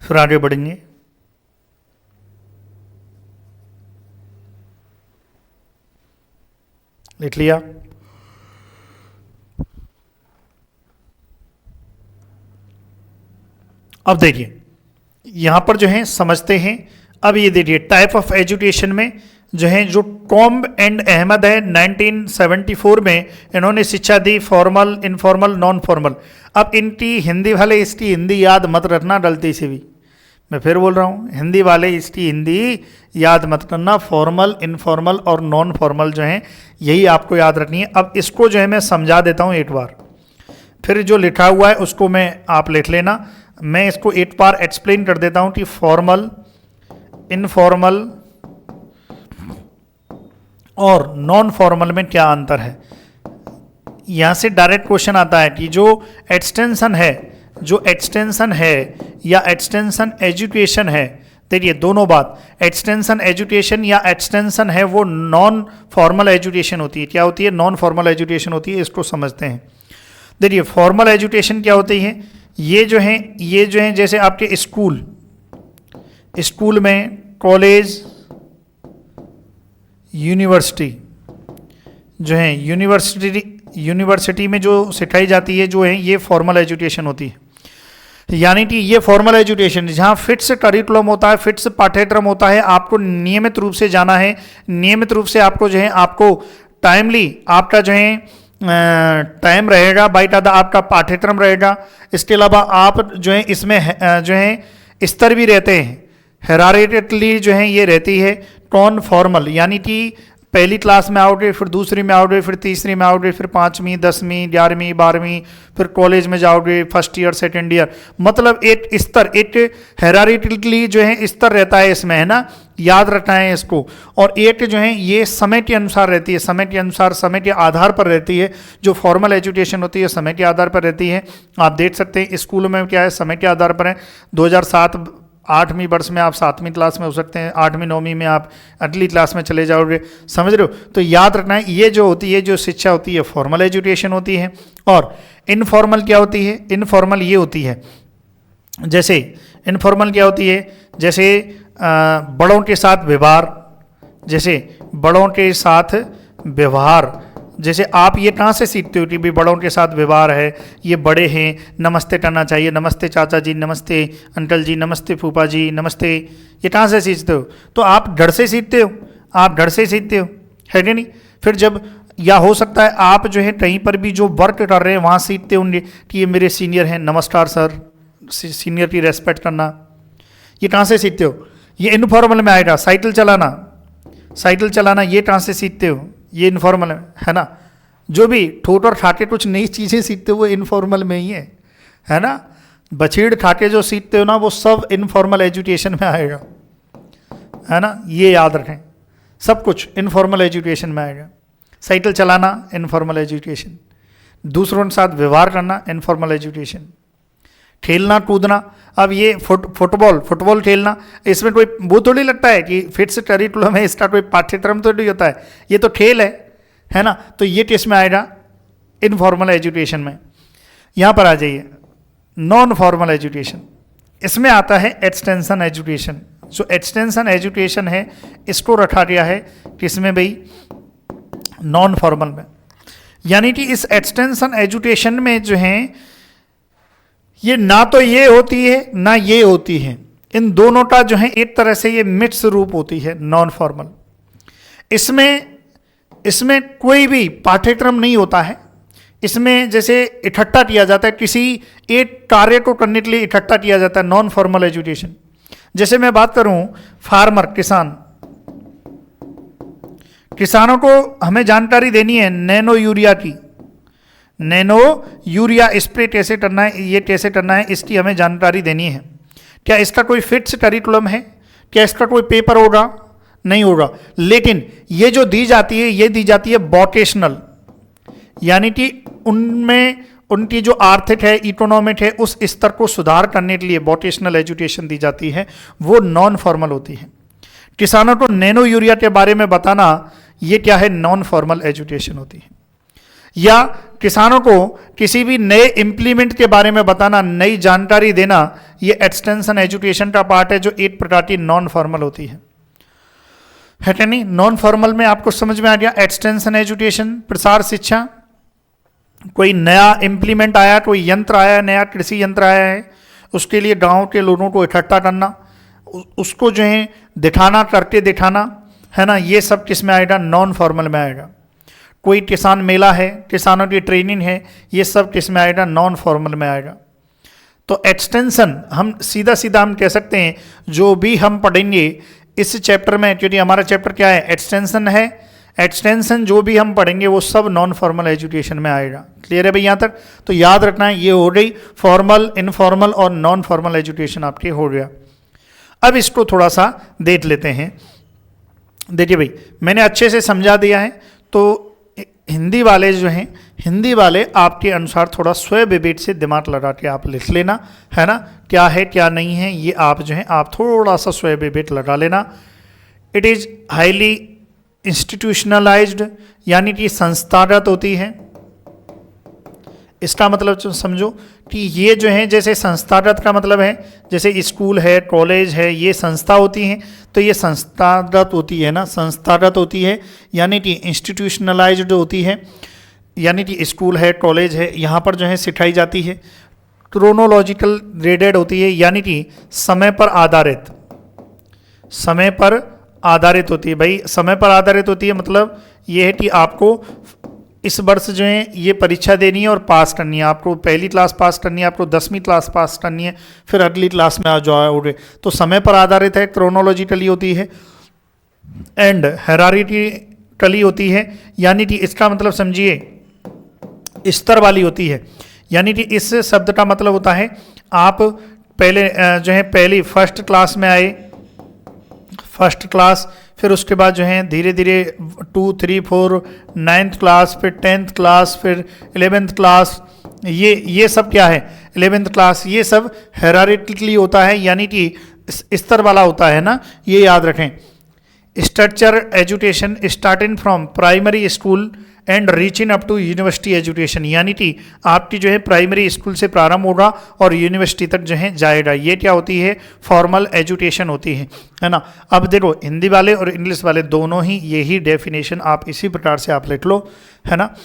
फिर आगे बढ़ेंगे। लिख लिया। अब देखिए यहां पर जो है समझते हैं। अब ये देखिए टाइप ऑफ एजुकेशन में जो है, जो कॉम्ब एंड अहमद है 1974 में इन्होंने शिक्षा दी, फॉर्मल, इनफॉर्मल, नॉन फॉर्मल। अब इनकी हिंदी वाले इसकी हिंदी याद मत रखना गलती से भी, मैं फिर बोल रहा हूँ, हिंदी वाले इसकी हिंदी याद मत करना, फॉर्मल, इनफॉर्मल और नॉन फॉर्मल जो है यही आपको याद रखनी है। अब इसको जो है मैं समझा देता हूँ एक बार, फिर जो लिखा हुआ है उसको आप लिख लेना। मैं इसको एक बार एक्सप्लेन कर देता हूँ कि फॉर्मल, इनफॉर्मल और नॉन फॉर्मल में क्या अंतर है। यहाँ से डायरेक्ट क्वेश्चन आता है कि जो एक्सटेंशन है या एक्सटेंशन एजुकेशन है, देखिए दोनों बात, एक्सटेंशन एजुकेशन या एक्सटेंशन है वो नॉन फॉर्मल एजुकेशन होती है। क्या होती है? नॉन फॉर्मल एजुकेशन होती है। इसको समझते हैं। देखिए फॉर्मल एजुकेशन क्या होती है? ये जो है जैसे आपके स्कूल में, कॉलेज, यूनिवर्सिटी जो है, यूनिवर्सिटी में जो सिखाई जाती है जो है ये फॉर्मल एजुकेशन होती है। यानी कि ये फॉर्मल एजुकेशन जहाँ फिक्स करिकुलम होता है, फिक्स पाठ्यक्रम होता है, आपको नियमित रूप से जाना है, नियमित रूप से आपको जो है आपको टाइमली आपका जो है टाइम रहेगा, बाकायदा आपका पाठ्यक्रम रहेगा। इसके अलावा आप जो है इसमें जो है स्तर भी रहते हैं, हेरारिकली जो है ये रहती है कौन फॉर्मल, यानी कि पहली क्लास में आओगे, फिर दूसरी में आओगे, फिर तीसरी में आओगे, फिर 5वीं, 10वीं, 11वीं, 12वीं, फिर कॉलेज में जाओगे, फर्स्ट ईयर, सेकेंड ईयर, मतलब एक स्तर, एक हेरारिकली जो है स्तर रहता है इसमें, है ना, याद रखना है इसको। और एक जो है ये समय के अनुसार रहती है, समय के अनुसार, समय के आधार पर रहती है। जो फॉर्मल एजुकेशन होती है समय के आधार पर रहती है। आप देख सकते हैं स्कूल में क्या है, समय के आधार पर है। 2007 8वीं वर्ष में आप 7वीं क्लास में हो सकते हैं, 8वीं 9वीं में आप अगली क्लास में चले जाओगे, समझ रहे हो। तो याद रखना है ये जो होती है, जो शिक्षा होती है फॉर्मल एजुकेशन होती है। और इनफॉर्मल क्या होती है? इनफॉर्मल ये होती है, जैसे इनफॉर्मल क्या होती है, जैसे बड़ों के साथ व्यवहार, जैसे बड़ों के साथ व्यवहार, जैसे आप ये कहाँ से सीखते हो कि भी बड़ों के साथ व्यवहार है, ये बड़े हैं, नमस्ते करना चाहिए, नमस्ते चाचा जी, नमस्ते अंकल जी, नमस्ते फूफा जी, नमस्ते, ये कहाँ से सीखते हो? तो आप डर से सीखते हो, आप डर से सीखते हो, है कि नहीं? फिर जब, या हो सकता है आप जो है कहीं पर भी जो वर्क कर रहे हैं वहाँ सीखते होंगे कि ये मेरे सीनियर हैं, नमस्कार सर, सीनियर की रेस्पेक्ट करना। ये कहाँ से सीखते हो? ये इनफॉर्मल में आएगा। साइकिल चलाना ये कहाँ से सीखते हो? ये इनफॉर्मल है ना। जो भी ठोट और ठाके कुछ नई चीज़ें सीखते हो वो इनफॉर्मल में ही है ना। बछीड़ ठाके जो सीखते हो ना वो सब इनफॉर्मल एजुकेशन में आएगा, है ना। ये याद रखें, सब कुछ इनफॉर्मल एजुकेशन में आएगा। साइकिल चलाना इनफॉर्मल एजुकेशन, दूसरों के साथ व्यवहार करना इनफॉर्मल एजुकेशन, खेलना कूदना। अब ये फुटबॉल खेलना, इसमें कोई वो थोड़ी लगता है कि फिक्स करिकुलम है, इसका कोई पाठ्यक्रम तो नहीं होता है, ये तो खेल है ना। तो ये किस में आएगा? इनफॉर्मल एजुकेशन में। यहाँ पर आ जाइए, नॉन फॉर्मल एजुकेशन, इसमें आता है एक्सटेंशन एजुकेशन। जो एक्सटेंशन एजुकेशन है इसको रखा गया है किसमें भाई? नॉन फॉर्मल में। यानी कि इस एक्सटेंशन एजुकेशन में जो है ये ना तो ये होती है ना ये होती है, इन दोनों का जो है एक तरह से ये मिक्स रूप होती है नॉन फॉर्मल। इसमें कोई भी पाठ्यक्रम नहीं होता है, इसमें जैसे इकट्ठा किया जाता है, किसी एक कार्य को करने के लिए इकट्ठा किया जाता है, नॉन फॉर्मल एजुकेशन। जैसे मैं बात करूं फार्मर, किसानों को हमें जानकारी देनी है नैनो यूरिया की, नैनो यूरिया स्प्रे कैसे करना है, ये कैसे करना है, इसकी हमें जानकारी देनी है। क्या इसका कोई फिक्स करिकुलम है? क्या इसका कोई पेपर होगा? नहीं होगा। लेकिन ये जो दी जाती है ये दी जाती है वोकेशनल, यानी कि उनमें उनकी जो आर्थिक है, इकोनॉमिक है, उस स्तर को सुधार करने के लिए वोकेशनल एजुकेशन दी जाती है, वो नॉन फॉर्मल होती है। किसानों को नैनो यूरिया के बारे में बताना ये क्या है? नॉन फॉर्मल एजुकेशन होती है। या किसानों को किसी भी नए इंप्लीमेंट के बारे में बताना, नई जानकारी देना, ये एक्सटेंशन एजुकेशन का पार्ट है, जो एक प्रकार की नॉन फॉर्मल होती है कि नहीं। नॉन फॉर्मल में आपको समझ में आ गया, एक्सटेंशन एजुकेशन, प्रसार शिक्षा, कोई नया इंप्लीमेंट आया, कोई यंत्र आया, नया कृषि यंत्र आया है, उसके लिए गांव के लोगों को इकट्ठा करना, उसको जो है दिखाना, करके दिखाना, है ना। ये सब किस में आएगा? नॉन फॉर्मल में आएगा। कोई किसान मेला है, किसानों की ट्रेनिंग है, ये सब किस में आएगा? नॉन फॉर्मल में आएगा। तो एक्सटेंशन हम सीधा हम कह सकते हैं, जो भी हम पढ़ेंगे इस चैप्टर में, क्योंकि हमारा चैप्टर क्या है? एक्सटेंशन है। एक्सटेंशन जो भी हम पढ़ेंगे वो सब नॉन फॉर्मल एजुकेशन में आएगा। क्लियर है भाई यहाँ तक? तो याद रखना है, ये हो गई फॉर्मल, इनफॉर्मल और नॉन फॉर्मल एजुकेशन आपके हो गया। अब इसको थोड़ा सा देख लेते हैं। देखिए भाई, मैंने अच्छे से समझा दिया है, तो हिंदी वाले जो हैं, हिंदी वाले आपके अनुसार थोड़ा स्वयं विवेक से दिमाग लगा के आप लिख लेना, है ना, क्या है क्या नहीं है ये आप जो है आप थोड़ा सा स्वयं विवेक लगा लेना। इट इज़ हाईली इंस्टीट्यूशनलाइज्ड, यानी कि संस्थागत होती है। इसका मतलब जो समझो कि ये जो है, जैसे संस्थागत का मतलब है जैसे स्कूल है, कॉलेज है, ये संस्था होती हैं, तो ये संस्थागत होती है ना, संस्थागत होती है, यानी कि इंस्टीट्यूशनलाइज्ड होती है, यानी कि स्कूल है, कॉलेज है, यहाँ पर जो है सिखाई जाती है। क्रोनोलॉजिकल ग्रेडेड होती है, यानी कि समय पर आधारित, समय पर आधारित होती है। भाई समय पर आधारित होती है मतलब ये है कि आपको इस वर्ष जो है ये परीक्षा देनी है और पास करनी है, आपको पहली क्लास पास करनी है, आपको 10वीं क्लास पास करनी है, फिर अगली क्लास में आ जाओगे, तो समय पर आधारित है, क्रोनोलॉजिकली होती है। एंड हेरारिटिकली होती है, यानी कि इसका मतलब समझिए स्तर वाली होती है, यानी कि इस शब्द का मतलब होता है आप पहले जो है पहली फर्स्ट क्लास में आए, फर्स्ट क्लास, फिर उसके बाद जो है धीरे धीरे 2, 3, 4 9th क्लास, फिर 10th क्लास, फिर 11th क्लास, ये सब क्या है 11th क्लास, ये सब हेरारिटिकली होता है, यानी कि स्तर वाला होता है ना, ये याद रखें। Structure education starting from primary school and reaching up to university education, यानी कि आपकी जो है प्राइमरी स्कूल से प्रारंभ होगा और यूनिवर्सिटी तक जो है जाएगा, ये क्या होती है फॉर्मल एजुकेशन होती है ना। अब देखो हिंदी वाले और इंग्लिश वाले दोनों ही यही डेफिनेशन आप इसी प्रकार से आप लिख लो, है ना।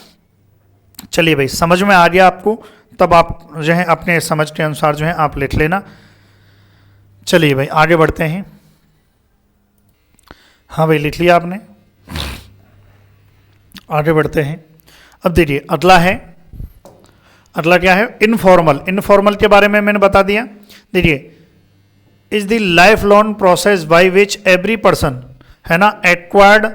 चलिए भाई समझ में आ गया आपको, तब आप जो है अपने समझ के अनुसार जो है आप लिख लेना। चलिए भाई आगे बढ़ते हैं। हाँ भाई लिख लिया आपने, आगे बढ़ते हैं। अब देखिए अगला है, अगला क्या है इनफॉर्मल। इनफॉर्मल के बारे में मैंने बता दिया। देखिए is the life long process by which every person, है ना, एक्वायर्ड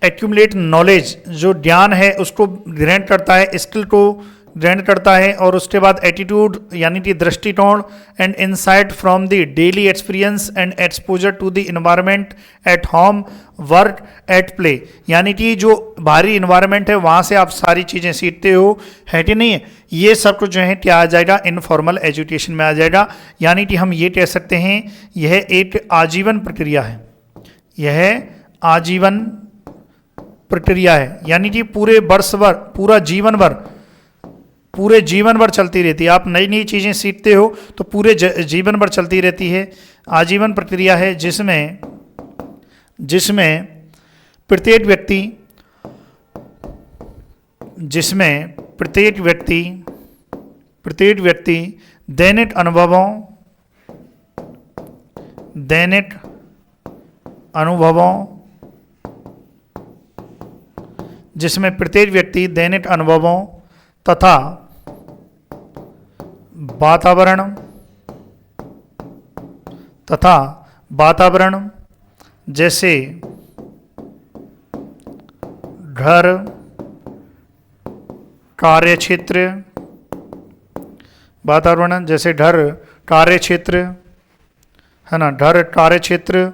एक्यूमुलेट नॉलेज, जो ज्ञान है उसको ग्रहण करता है, स्किल को ग्रहण करता है, और उसके बाद एटीट्यूड यानी कि दृष्टिकोण and insight from the daily experience and exposure to the environment at home work at play, यानी कि जो बाहरी इन्वायरमेंट है वहाँ से आप सारी चीज़ें सीखते हो, है कि नहीं है, ये सब कुछ जो है क्या आ जाएगा इनफॉर्मल एजुकेशन में आ जाएगा। यानी कि हम ये कह सकते हैं यह एक आजीवन प्रक्रिया है, यह आजीवन प्रक्रिया है, यानी कि पूरे वर्ष भर, पूरे जीवन भर चलती रहती है। आप नई नई चीज़ें सीखते हो तो पूरे जीवन भर चलती रहती है। आजीवन प्रक्रिया है जिसमें प्रत्येक व्यक्ति दैनिक अनुभवों तथा वातावरण जैसे घर, कार्यक्षेत्र, वातावरण जैसे घर, कार्यक्षेत्र, है ना, घर, कार्यक्षेत्र,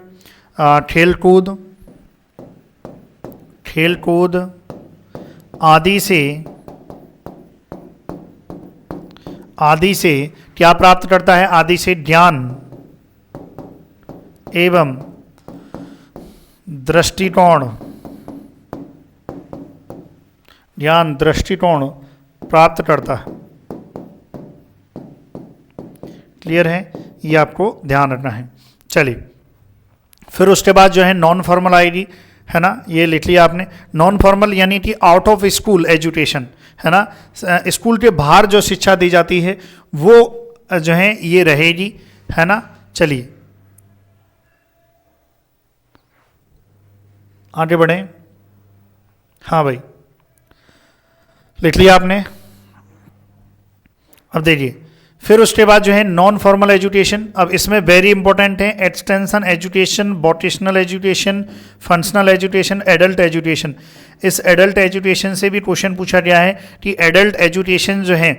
खेलकूद आदि से क्या प्राप्त करता है, आदि से ज्ञान एवं दृष्टिकोण प्राप्त करता है। क्लियर है, ये आपको ध्यान रखना है। चलिए फिर उसके बाद जो है नॉन फॉर्मल आएगी, है ना, ये लिख लिया आपने। नॉन फॉर्मल यानी कि आउट ऑफ स्कूल एजुकेशन, है ना, स्कूल के बाहर जो शिक्षा दी जाती है वो जो है ये रहेगी, है ना। चलिए आगे बढ़ें। हाँ भाई लिख लिया आपने। अब देखिए फिर उसके बाद जो है नॉन फॉर्मल एजुकेशन। अब इसमें वेरी इंपॉर्टेंट है extension education, vocational education, functional education, adult education. इस एडल्ट एजुकेशन से भी क्वेश्चन पूछा गया है कि एडल्ट एजुकेशन जो है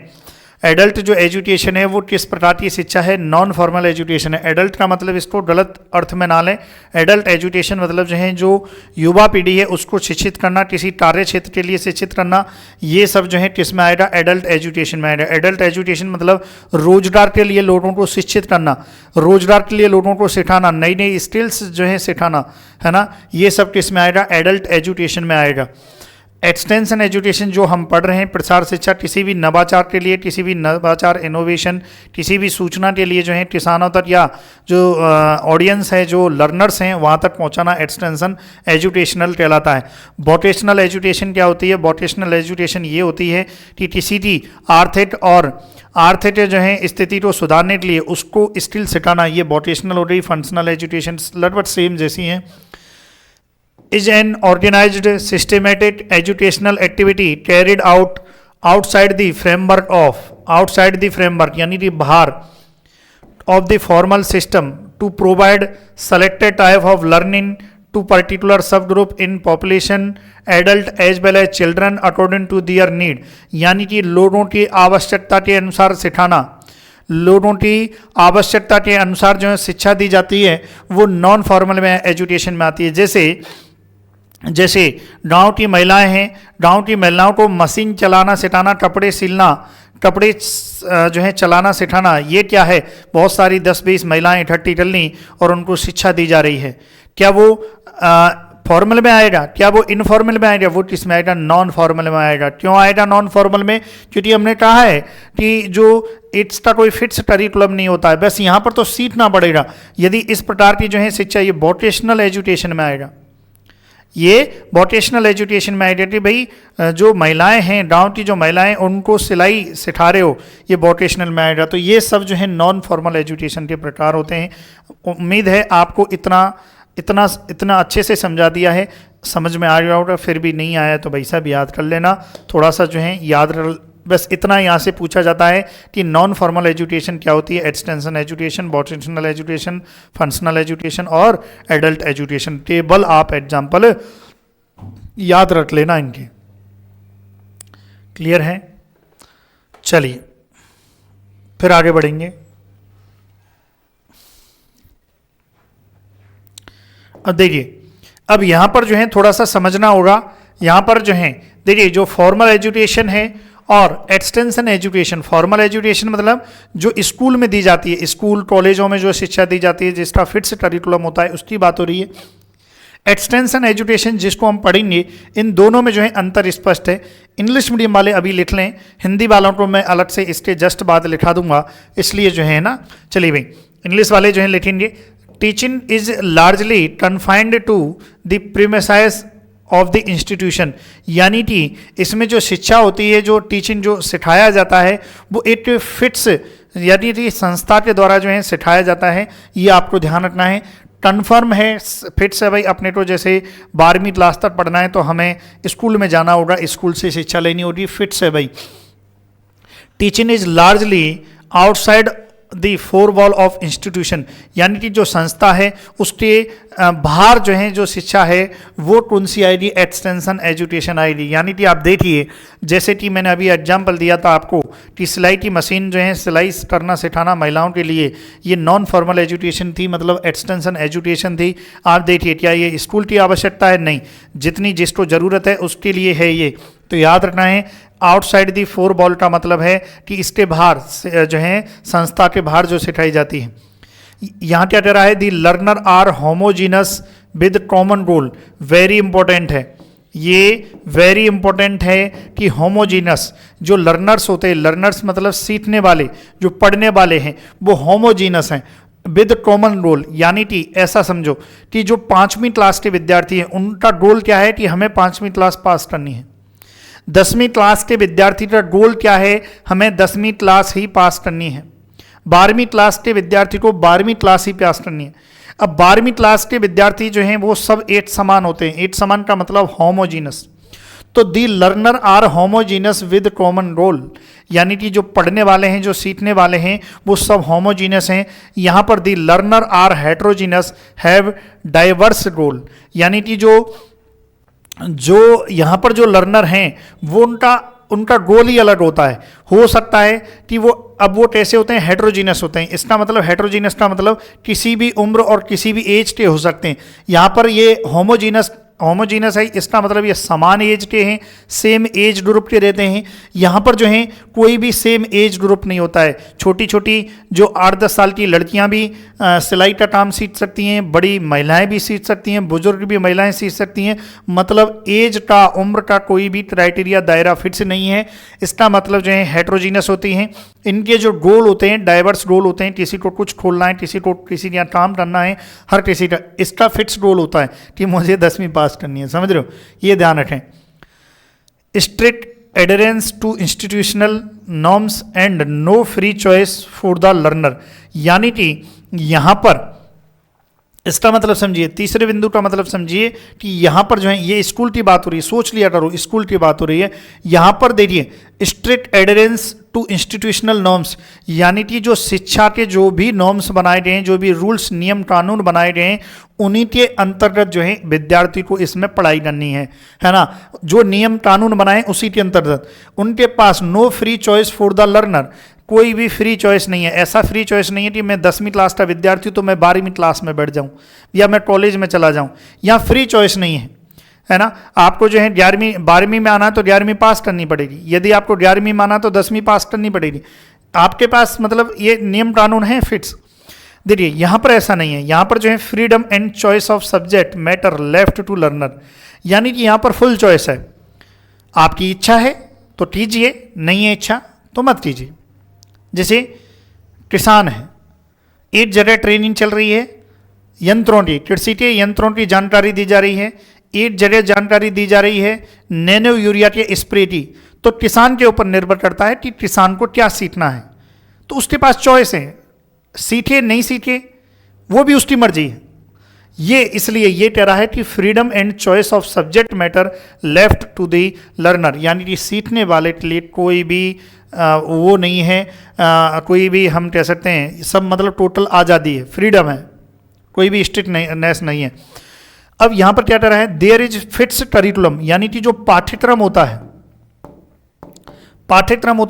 एडल्ट जो एजुकेशन है वो किस प्रकार की शिक्षा है, नॉन फॉर्मल एजुकेशन है। एडल्ट का मतलब इसको गलत अर्थ में ना लें। एडल्ट एजुकेशन मतलब जो है जो युवा पीढ़ी है उसको शिक्षित करना, किसी कार्य क्षेत्र के लिए शिक्षित करना, ये सब जो है किस में आएगा, एडल्ट एजुकेशन में आएगा। एडल्ट एजुकेशन मतलब रोजगार के लिए लोगों को शिक्षित करना, रोजगार के लिए लोगों को सिखाना, नई नई स्किल्स जो है सिखाना, है ना, ये सब किस में आएगा, एडल्ट एजुकेशन में आएगा। एक्सटेंशन एजुकेशन जो हम पढ़ रहे हैं, प्रसार शिक्षा किसी भी नवाचार के लिए, किसी भी नवाचार इनोवेशन, किसी भी सूचना के लिए जो है किसानों तक या जो ऑडियंस है, जो लर्नर्स हैं, वहाँ तक पहुँचाना एक्सटेंशन एजुकेशनल कहलाता है। वोकेशनल एजुकेशन क्या होती है, वोकेशनल एजुकेशन ये होती है कि किसी की आर्थिक जो है स्थिति को सुधारने के लिए उसको स्किल सिखाना, ये वोकेशनल हो रही। फंक्शनल एजुकेशन लगभग सेम जैसी हैं। is an organized systematic educational activity carried out outside the framework यानी कि बाहर of the formal system to provide selected type of learning to particular subgroup in population, adult as well as children according to their need, यानी कि लोगों की आवश्यकता के अनुसार सिखाना, लोगों की आवश्यकता के अनुसार जो है शिक्षा दी जाती है वो नॉन फॉर्मल में एजुकेशन में आती है। जैसे गांव की महिलाएं हैं, गांव की महिलाओं को मशीन चलाना सिखाना, कपड़े सिलना, कपड़े जो है चलाना सिखाना, ये क्या है, बहुत सारी 10-20 महिलाएं इकट्ठी कर ली और उनको शिक्षा दी जा रही है। क्या वो फॉर्मल में आएगा, क्या वो इनफॉर्मल में आएगा, वो किस में आएगा, नॉन फॉर्मल में आएगा। क्यों आएगा नॉन फॉर्मल में, क्योंकि हमने कहा है कि जो इसका कोई फिक्स करिकुलम नहीं होता है, बस यहाँ पर तो सीखना पड़ेगा। यदि इस प्रकार की जो है शिक्षा, ये वोकेशनल एजुकेशन में आएगा, ये वोकेशनल एजुकेशन में आएगा कि भाई जो महिलाएं हैं, गांव की जो महिलाएं उनको सिलाई सिखा रहे हो, ये वोकेशनल में आएगा। तो ये सब जो है नॉन फॉर्मल एजुकेशन के प्रकार होते हैं। उम्मीद है आपको इतना अच्छे से समझा दिया है, समझ में आ गया होगा। फिर भी नहीं आया तो भाई साहब याद कर लेना, थोड़ा सा जो है याद, बस इतना यहाँ से पूछा जाता है कि नॉन फॉर्मल एजुकेशन क्या होती है, extension education, vocational education, functional education और एडल्ट एजुकेशन। केवल आप एग्जाम्पल याद रख लेना इनके। क्लियर है? चलिए फिर आगे बढ़ेंगे। अब देखिए, अब यहाँ पर जो है थोड़ा सा समझना होगा। यहाँ पर जो है देखिए, जो फॉर्मल एजुकेशन है और एक्सटेंशन एजुकेशन, फॉर्मल एजुकेशन मतलब जो स्कूल में दी जाती है, स्कूल कॉलेजों में जो शिक्षा दी जाती है, जिसका फिक्स करिकुलम होता है, उसकी बात हो रही है। एक्सटेंशन एजुकेशन जिसको हम पढ़ेंगे, इन दोनों में जो है अंतर स्पष्ट है। इंग्लिश मीडियम वाले अभी लिख लें, हिंदी वालों को मैं अलग से इसके जस्ट बाद लिखा दूंगा, इसलिए जो है ना, चलिए भाई इंग्लिश वाले जो है लिखेंगे, teaching is largely confined to the premises of the institution, यानी कि इसमें जो शिक्षा होती है, जो टीचिंग जो सिखाया जाता है, वो एक फिक्स यानी कि संस्था के द्वारा जो है सिखाया जाता है। ये आपको ध्यान रखना है। कन्फर्म है, फिक्स है भाई। अपने को जैसे 12वीं क्लास तक पढ़ना है तो हमें स्कूल में जाना होगा, स्कूल से शिक्षा लेनी होगी, फिक्स है भाई। Teaching is largely outside the four wall of institution, यानी कि जो संस्था है उसके बाहर जो है जो शिक्षा है वो कौन सी आएगी, एक्सटेंशन एजुकेशन आएगी। यानी कि आप देखिए, जैसे कि मैंने अभी एग्जाम्पल दिया था आपको कि सिलाई की मशीन जो है सिलाई करना सिखाना महिलाओं के लिए, ये नॉन फॉर्मल एजुकेशन थी, मतलब एक्सटेंशन एजुकेशन थी। आप देखिए, क्या ये स्कूल की आवश्यकता है? नहीं, जितनी जिसको ज़रूरत है उसके लिए है ये। तो याद रखना है, आउटसाइड दी फोर वॉल का मतलब है कि इसके बाहर जो है संस्था के बाहर जो सिखाई जाती है। यहाँ क्या कह रहा है, the learner are homogeneous with common goal. Very important है, ये वेरी इंपॉर्टेंट है कि होमोजीनस जो लर्नर्स होते हैं, लर्नर्स मतलब सीखने वाले, जो पढ़ने वाले हैं, वो होमोजीनस हैं विद कॉमन गोल। यानी कि ऐसा समझो कि जो 5वीं क्लास के विद्यार्थी हैं उनका गोल क्या है कि हमें 5वीं क्लास पास करनी है। 10वीं क्लास के विद्यार्थी का गोल क्या है, हमें 10वीं क्लास ही पास करनी है। 12वीं क्लास के विद्यार्थी को 12वीं क्लास ही पास करनी है। अब 12वीं क्लास के विद्यार्थी जो हैं वो सब एक समान होते हैं। एक समान का मतलब होमोजीनस। तो the learner are homogeneous with common goal, यानी कि जो पढ़ने वाले हैं, जो सीखने वाले हैं, वो सब होमोजीनस हैं। यहाँ पर the learner are heterogeneous have diverse goal, यानी कि जो यहाँ पर जो लर्नर हैं वो उनका उनका गोल ही अलग होता है। हो सकता है कि वो कैसे होते हैं, हेट्रोजीनस होते हैं। इसका मतलब हेट्रोजीनस का मतलब किसी भी उम्र और किसी भी एज के हो सकते हैं। यहाँ पर ये होमोजीनस है, इसका मतलब ये समान एज के हैं, सेम एज ग्रुप के रहते हैं। यहाँ पर जो है कोई भी सेम एज ग्रुप नहीं होता है। छोटी छोटी जो 8-10 साल की लड़कियाँ भी सिलाई का काम सीख सकती हैं, बड़ी महिलाएं भी सीख सकती हैं, बुजुर्ग भी महिलाएं सीख सकती हैं। मतलब एज का, उम्र का कोई भी क्राइटेरिया दायरा फिक्स नहीं है। इसका मतलब जो है हेट्रोजीनस होती हैं। इनके जो गोल होते हैं डाइवर्स गोल होते हैं, किसी को कुछ खोलना है, किसी को किसी का काम करना है, हर किसी का इसका फिक्स गोल होता है कि मुझे 10वीं पास करनी है। समझ रहे हो, ये ध्यान रखें। Strict adherence to institutional norms and no free choice for the learner, यानी कि यहां पर इसका मतलब समझिए, तीसरे बिंदु का मतलब समझिए कि यहां पर जो है ये स्कूल की बात हो रही है, सोच लिया करो स्कूल की बात हो रही है। यहां पर देखिए strict adherence to institutional norms, यानी कि जो शिक्षा के जो भी नॉर्म्स बनाए गए हैं, जो भी रूल्स नियम कानून बनाए गए हैं, उन्हीं के अंतर्गत जो है विद्यार्थी को इसमें पढ़ाई करनी है ना। जो नियम कानून बनाए उसी के अंतर्गत उनके पास no free choice for the learner, कोई भी फ्री चॉइस नहीं है। ऐसा फ्री चॉइस नहीं है कि मैं 10वीं क्लास का विद्यार्थी हूं तो मैं 12वीं क्लास में बैठ जाऊं या मैं कॉलेज में चला जाऊं, यहाँ फ्री चॉइस नहीं है ना। आपको जो है 12वीं में आना है तो 11वीं पास करनी पड़ेगी, यदि आपको 11वीं में आना है तो 10वीं पास करनी पड़ेगी। आपके पास मतलब ये नियम कानून है फिक्स। देखिए यहाँ पर ऐसा नहीं है, यहाँ पर जो है freedom and choice of subject matter left to learner, यानी कि यहाँ पर फुल चॉइस है। आपकी इच्छा है तो कीजिए, नहीं है इच्छा तो मत कीजिए। जैसे किसान है, एक जगह ट्रेनिंग चल रही है यंत्रों की, कृषि के यंत्रों की जानकारी दी जा रही है, एक जगह जानकारी दी जा रही है नैनो यूरिया के स्प्रे की, तो किसान के ऊपर निर्भर करता है कि किसान को क्या सीखना है। तो उसके पास चॉइस है, सीखे नहीं सीखे वो भी उसकी मर्जी है। ये इसलिए ये कह रहा है कि freedom and choice of subject matter left to the learner, यानी कि सीखने वाले के लिए कोई भी वो नहीं है, कोई भी हम कह सकते हैं सब मतलब टोटल आज़ादी है, फ्रीडम है, कोई भी स्ट्रिक्टनेस नहीं है। अब यहाँ पर क्या कह रहा है, देयर इज फिक्स करिकुलम, यानी कि जो पाठ्यक्रम होता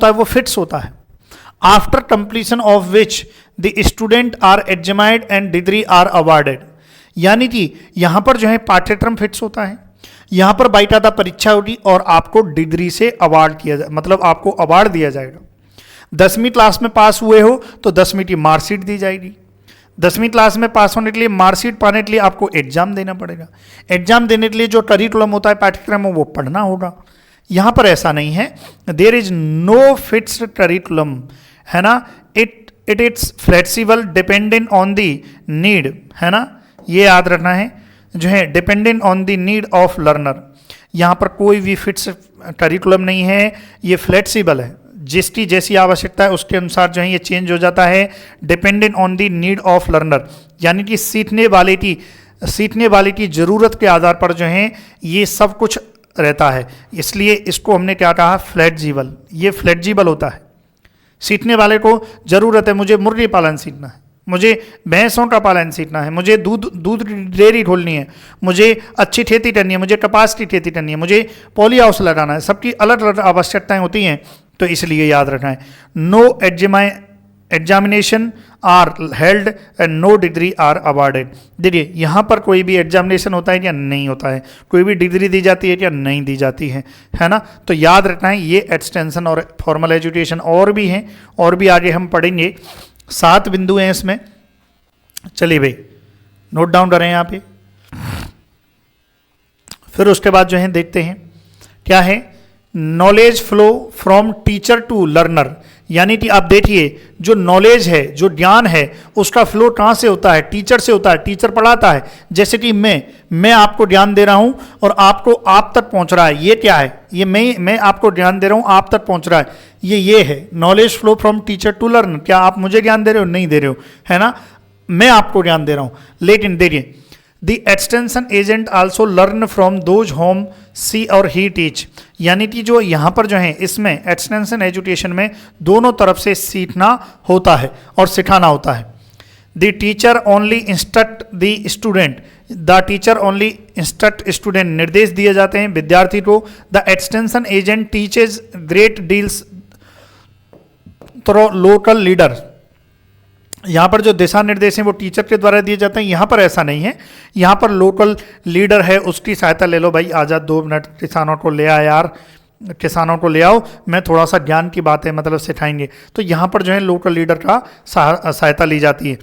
है वो फिक्स होता है। After completion of which the student are examined and degree are awarded, यानी कि यहां पर जो है पाठ्यक्रम फिक्स होता है, यहां पर बाकायदा परीक्षा होगी और आपको डिग्री से अवार्ड किया जाए, मतलब आपको अवार्ड दिया जाएगा। 10वीं क्लास में पास हुए हो तो 10वीं की मार्कशीट दी जाएगी। 10वीं क्लास में पास होने के लिए, मार्कशीट पाने के लिए आपको एग्जाम देना पड़ेगा। एग्जाम देने के लिए जो करिकुलम होता है, पाठ्यक्रम वो पढ़ना होगा। यहां पर ऐसा नहीं है, there is no fixed curriculum, है ना। It it's flexible dependent on the need, है ना, ये याद रखना है, जो है dependent on the need of learner. यहाँ पर कोई भी फिक्स करिकुलम नहीं है, ये फ्लेक्सिबल है, जिसकी जैसी आवश्यकता है उसके अनुसार जो है ये चेंज हो जाता है। Dependent on the need of learner, यानी कि सीखने वाले की ज़रूरत के आधार पर जो है ये सब कुछ रहता है। इसलिए इसको हमने क्या कहा, फ्लेक्सिबल। ये फ्लेक्सिबल होता है, सीखने वाले को ज़रूरत है, मुझे मुर्गी पालन सीखना है, मुझे भैंसों का पालन सीखना है, मुझे दूध डेयरी खोलनी है, मुझे अच्छी खेती करनी है, मुझे कपास की खेती करनी है, मुझे पॉली हाउस लगाना है, सबकी अलग अलग आवश्यकताएं होती हैं। तो इसलिए याद रखना है, no examination are held and no degree are awarded. देखिए यहाँ पर कोई भी एग्जामिनेशन होता है या नहीं होता है, कोई भी डिग्री दी जाती है या नहीं दी जाती है ना। तो याद रखना है, ये एक्सटेंशन और फॉर्मल एजुकेशन और भी हैं, और भी आगे हम पढ़ेंगे। 7 बिंदु हैं इसमें, चलिए भाई नोट डाउन करें यहाँ पे। फिर उसके बाद जो है देखते हैं क्या है, knowledge flow from teacher to learner, यानी कि आप देखिए जो नॉलेज है, जो ज्ञान है, उसका फ्लो कहाँ से होता है, टीचर से होता है। टीचर पढ़ाता है, जैसे कि मैं आपको ज्ञान दे रहा हूँ और आपको आप तक पहुँच रहा है, ये क्या है, ये मैं आपको ज्ञान दे रहा हूँ, आप तक पहुँच रहा है, ये है knowledge flow from teacher to learn. क्या आप मुझे ज्ञान दे रहे हो, नहीं दे रहे हो, है ना, मैं आपको ज्ञान दे रहा हूँ। लेकिन देखिए the extension agent also learn from those whom she or he teach, यानी कि जो यहाँ पर जो है इसमें एक्सटेंशन एजुकेशन में दोनों तरफ से सीखना होता है और सिखाना होता है। The teacher only instruct the student, the teacher only instruct student, निर्देश दिए जाते हैं विद्यार्थी को। The extension agent teaches great deals through local leader, यहाँ पर जो दिशा निर्देश हैं वो टीचर के द्वारा दिए जाते हैं, यहाँ पर ऐसा नहीं है, यहाँ पर लोकल लीडर है उसकी सहायता ले लो। भाई आजा 2 मिनट किसानों को ले आ यार, किसानों को ले आओ, मैं थोड़ा सा ज्ञान की बातें मतलब सिखाएंगे। तो यहाँ पर जो है लोकल लीडर का सहायता ली जाती है।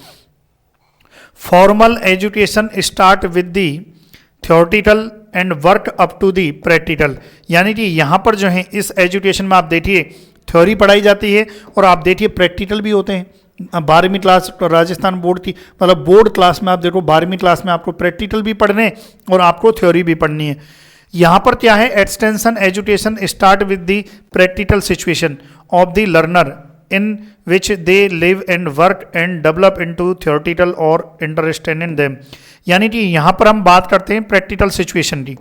Formal education start with the theoretical and work up to the practical, यानी कि यहाँ पर जो है इस एजुकेशन में आप देखिए थ्योरी पढ़ाई जाती है और आप देखिए प्रैक्टिकल भी होते हैं। 12वीं क्लास राजस्थान बोर्ड की मतलब बोर्ड क्लास में आप देखो 12वीं क्लास में आपको प्रैक्टिकल भी पढ़ने और आपको थ्योरी भी पढ़नी है। यहाँ पर क्या है, extension education start with the practical situation of the learner in which they live and work and develop into theoretical और इंटरेस्टेड इन देम, यानी कि यहाँ पर हम बात करते हैं प्रैक्टिकल सिचुएशन की।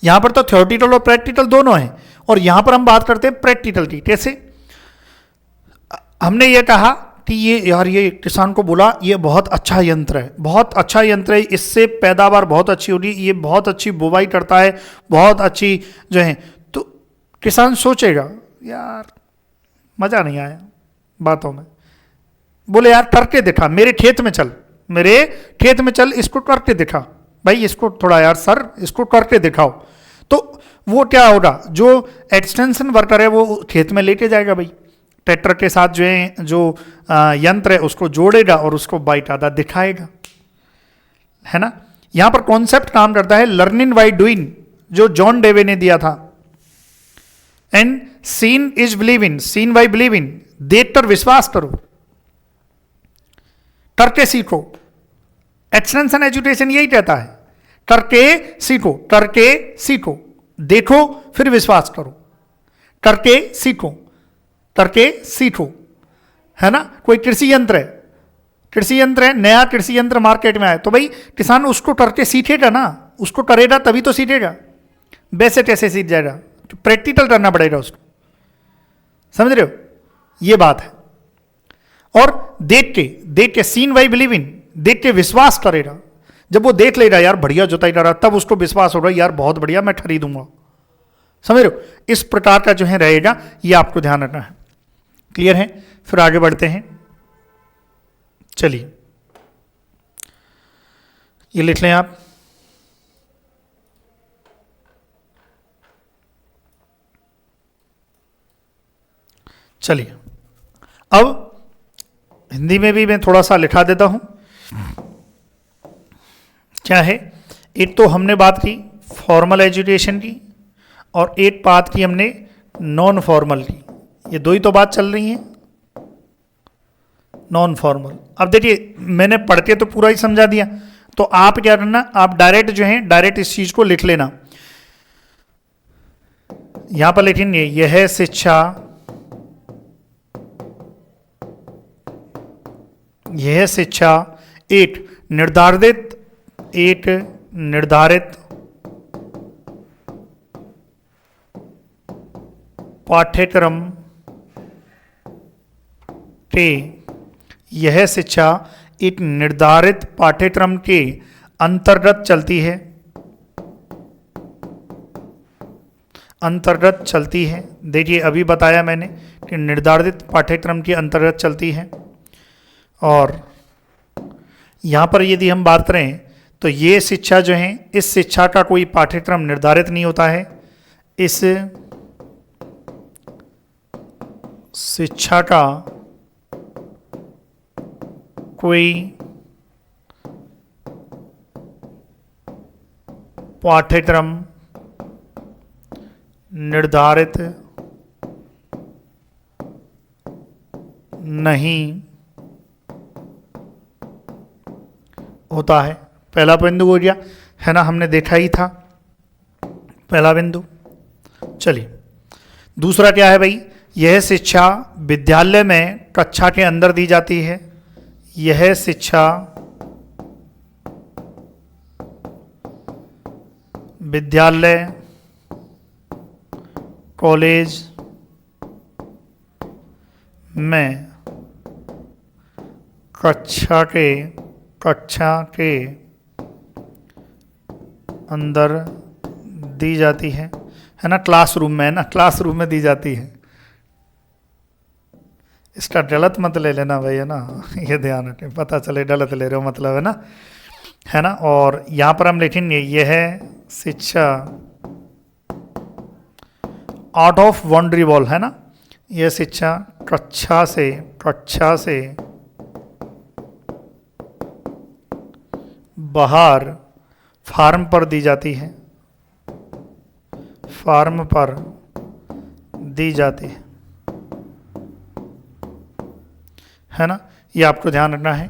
यहाँ पर तो थ्योरेटिकल और प्रैक्टिकल दोनों हैं और यहाँ पर हम बात करते हैं प्रैक्टिकल की। कैसे, हमने ये कहा कि ये यार ये किसान को बोला ये बहुत अच्छा यंत्र है, बहुत अच्छा यंत्र है, इससे पैदावार बहुत अच्छी होगी, ये बहुत अच्छी बुवाई करता है, बहुत अच्छी जो है। तो किसान सोचेगा यार मज़ा नहीं आया बातों में, बोले यार करके दिखा, मेरे खेत में चल, मेरे खेत में चल, इसको करके दिखा भाई, इसको थोड़ा यार सर इसको करके दिखाओ। तो वो क्या होगा, जो एक्सटेंशन वर्कर है वो खेत में लेके जाएगा भाई, ट्रैक्टर के साथ जो है जो यंत्र है उसको जोड़ेगा और उसको बाकायदा दिखाएगा, है ना। यहां पर कॉन्सेप्ट काम करता है लर्निंग बाय डूइंग, जो जॉन डेवे ने दिया था। And seen is believing, seen by believing, देख कर विश्वास करो, करके सीखो। एक्सटेंशन एजुकेशन यही कहता है, करके सीखो, करके सीखो, देखो फिर विश्वास करो, करके सीखो, करके सीखो, है ना। कोई कृषि यंत्र है, कृषि यंत्र है, नया कृषि यंत्र मार्केट में आया तो भाई किसान उसको करके सीखेगा ना, उसको करेगा तभी तो सीखेगा, वैसे कैसे सीख जाएगा, तो प्रैक्टिकल करना पड़ेगा उसको, समझ रहे हो, ये बात है। और देख के सीन बाय बिलीविंग, देख के विश्वास करेगा, जब वो देख लेगा यार बढ़िया जुताई कर रहा तब उसको विश्वास होगा यार बहुत बढ़िया मैं खरीदूंगा, समझ रहे हो। इस प्रकार का जो है रहेगा, ये आपको ध्यान रखना है। क्लियर है, फिर आगे बढ़ते हैं। चलिए ये लिख लें आप, चलिए अब हिंदी में भी मैं थोड़ा सा लिखा देता हूं। क्या है, एक तो हमने बात की फॉर्मल एजुकेशन की और एक बात की हमने नॉन फॉर्मल की, ये दो ही तो बात चल रही है, नॉन फॉर्मल। अब देखिए मैंने पढ़ के तो पूरा ही समझा दिया, तो आप क्या करना, आप डायरेक्ट जो है डायरेक्ट इस चीज को लिख लेना। यहां पर लिखेंगे यह शिक्षा, यह शिक्षा एक निर्धारित पाठ्यक्रम के, यह शिक्षा एक निर्धारित पाठ्यक्रम के अंतर्गत चलती है, अंतर्गत चलती है। देखिए अभी बताया मैंने कि निर्धारित पाठ्यक्रम के अंतर्गत चलती है। और यहाँ पर यदि हम बात करें तो ये शिक्षा जो है, इस शिक्षा का कोई पाठ्यक्रम निर्धारित नहीं होता है, इस शिक्षा का कोई पाठ्यक्रम निर्धारित नहीं होता है। पहला बिंदु हो गया, है ना, हमने देखा ही था पहला बिंदु। चलिए दूसरा क्या है भाई, यह शिक्षा विद्यालय में कक्षा के अंदर दी जाती है, यह शिक्षा विद्यालय कॉलेज में कक्षा के अंदर दी जाती है ना, क्लासरूम में, है ना, क्लासरूम में दी जाती है। इसका गलत मत ले लेना भाई, है ना, ये ध्यान रखें, पता चले गलत ले रहे हो मतलब, है ना। और यहाँ पर हम लिखेंगे यह शिक्षा आउट ऑफ बाउंड्री वॉल, है ना, यह शिक्षा कक्षा से बाहर फार्म पर दी जाती है, फार्म पर दी जाती है ना, ये आपको ध्यान रखना है।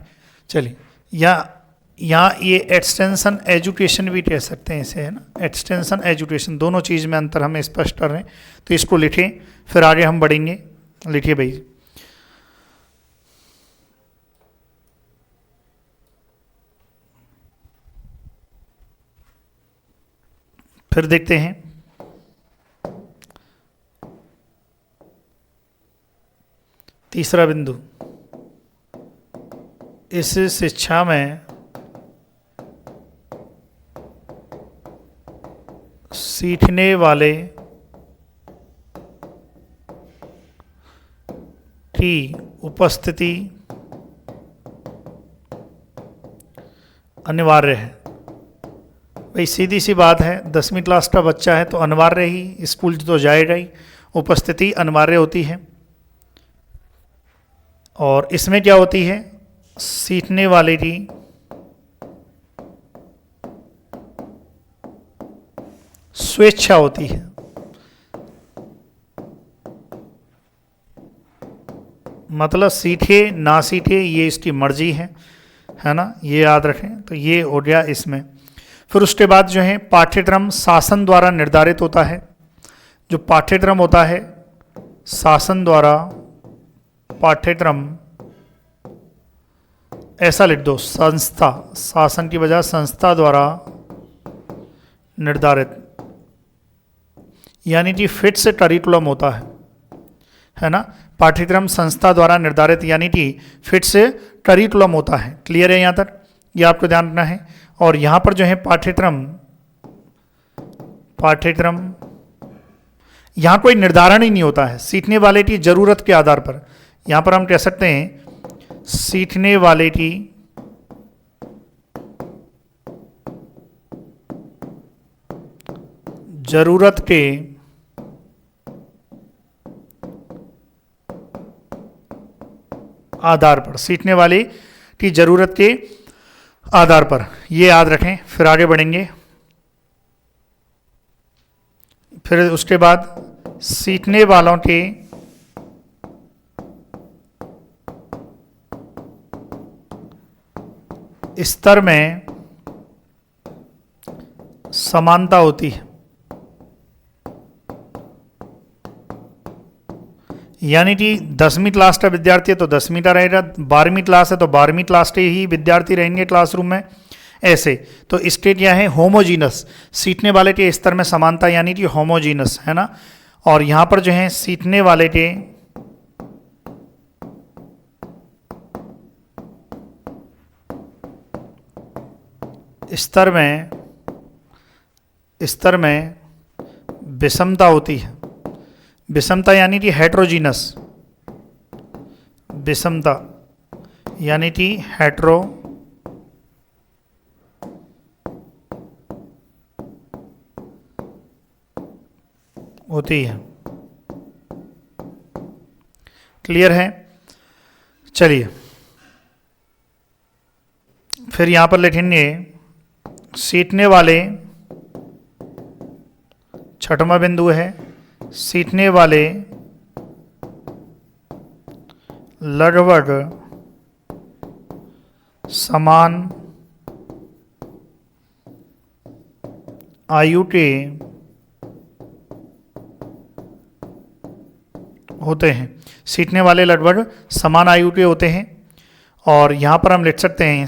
चलिए, यहाँ ये एक्सटेंशन एजुकेशन भी कह सकते हैं इसे, है ना, एक्सटेंशन एजुकेशन, दोनों चीज़ में अंतर हमें स्पष्ट कर रहे हैं, तो इसको लिखें, फिर आगे हम बढ़ेंगे। लिखिए भाई, फिर देखते हैं तीसरा बिंदु, इस शिक्षा में सीखने वाले की उपस्थिति अनिवार्य है। भाई सीधी सी बात है, 10वीं क्लास का बच्चा है तो अनिवार्य ही स्कूल तो जाएगा ही, उपस्थिति अनिवार्य होती है। और इसमें क्या होती है, सीखने वाले की स्वेच्छा होती है, मतलब सीखे ना सीखे ये इसकी मर्जी है ना, ये याद रखें। तो ये हो गया इसमें। फिर उसके बाद जो है पाठ्यक्रम शासन द्वारा निर्धारित होता है। जो पाठ्यक्रम होता है शासन द्वारा, पाठ्यक्रम ऐसा लिख दो, संस्था, शासन की बजाय संस्था द्वारा निर्धारित, यानी कि फिक्स करिकुलम होता है ना। पाठ्यक्रम संस्था द्वारा निर्धारित यानी कि फिक्स करिकुलम होता है। क्लियर है यहाँ तक, ये आपको ध्यान रखना है। और यहाँ पर जो है पाठ्यक्रम यहाँ कोई निर्धारण ही नहीं होता है, सीखने वाले की जरूरत के आधार पर। यहाँ पर हम कह सकते हैं सीखने वाले की जरूरत के आधार पर, सीखने वाले की जरूरत के आधार पर, ये याद रखें। फिर आगे बढ़ेंगे। फिर उसके बाद सीखने वालों के स्तर में समानता होती है, यानी कि 10वीं क्लास का विद्यार्थी है तो 10वीं का रहेगा, 12वीं क्लास है तो 12वीं क्लास के ही विद्यार्थी रहेंगे क्लासरूम में, ऐसे। तो इसके क्या है, होमोजीनस, सीखने वाले के स्तर में समानता यानी कि होमोजीनस, है ना। और यहाँ पर जो है सीखने वाले के स्तर में विषमता होती है। विषमता यानी कि हेट्रोजीनस, विषमता यानी कि हेट्रो होती है। क्लियर है। चलिए फिर यहां पर लिखेंगे सीखने वाले, छठवां बिंदु है, सीखने वाले लगभग समान आयु के होते हैं। सीखने वाले लगभग समान आयु के होते हैं। और यहाँ पर हम लिख सकते हैं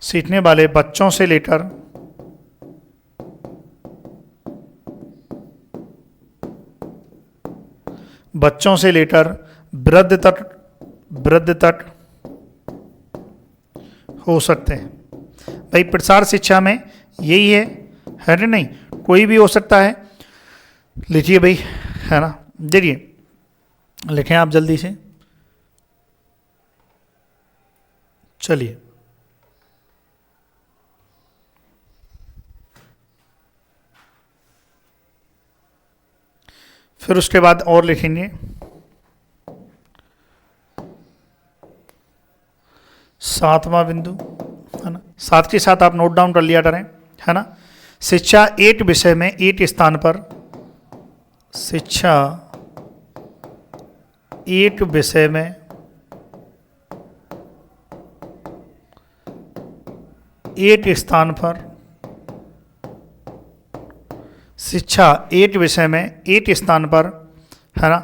सीखने वाले बच्चों से लेकर बच्चों से लेकर वृद्ध तक हो सकते हैं। भाई प्रसार शिक्षा में यही है ना? नहीं, कोई भी हो सकता है। लिखिए भाई, है ना? देखिए, लिखें आप जल्दी से। चलिए, फिर उसके बाद और लिखेंगे सातवां बिंदु, है ना? साथ के साथ आप नोट डाउन कर लिया करें, है ना? शिक्षा 8 विषय में 8 स्थान पर, शिक्षा 8 विषय में 8 स्थान पर, शिक्षा 8 विषय में 8 स्थान पर, है ना?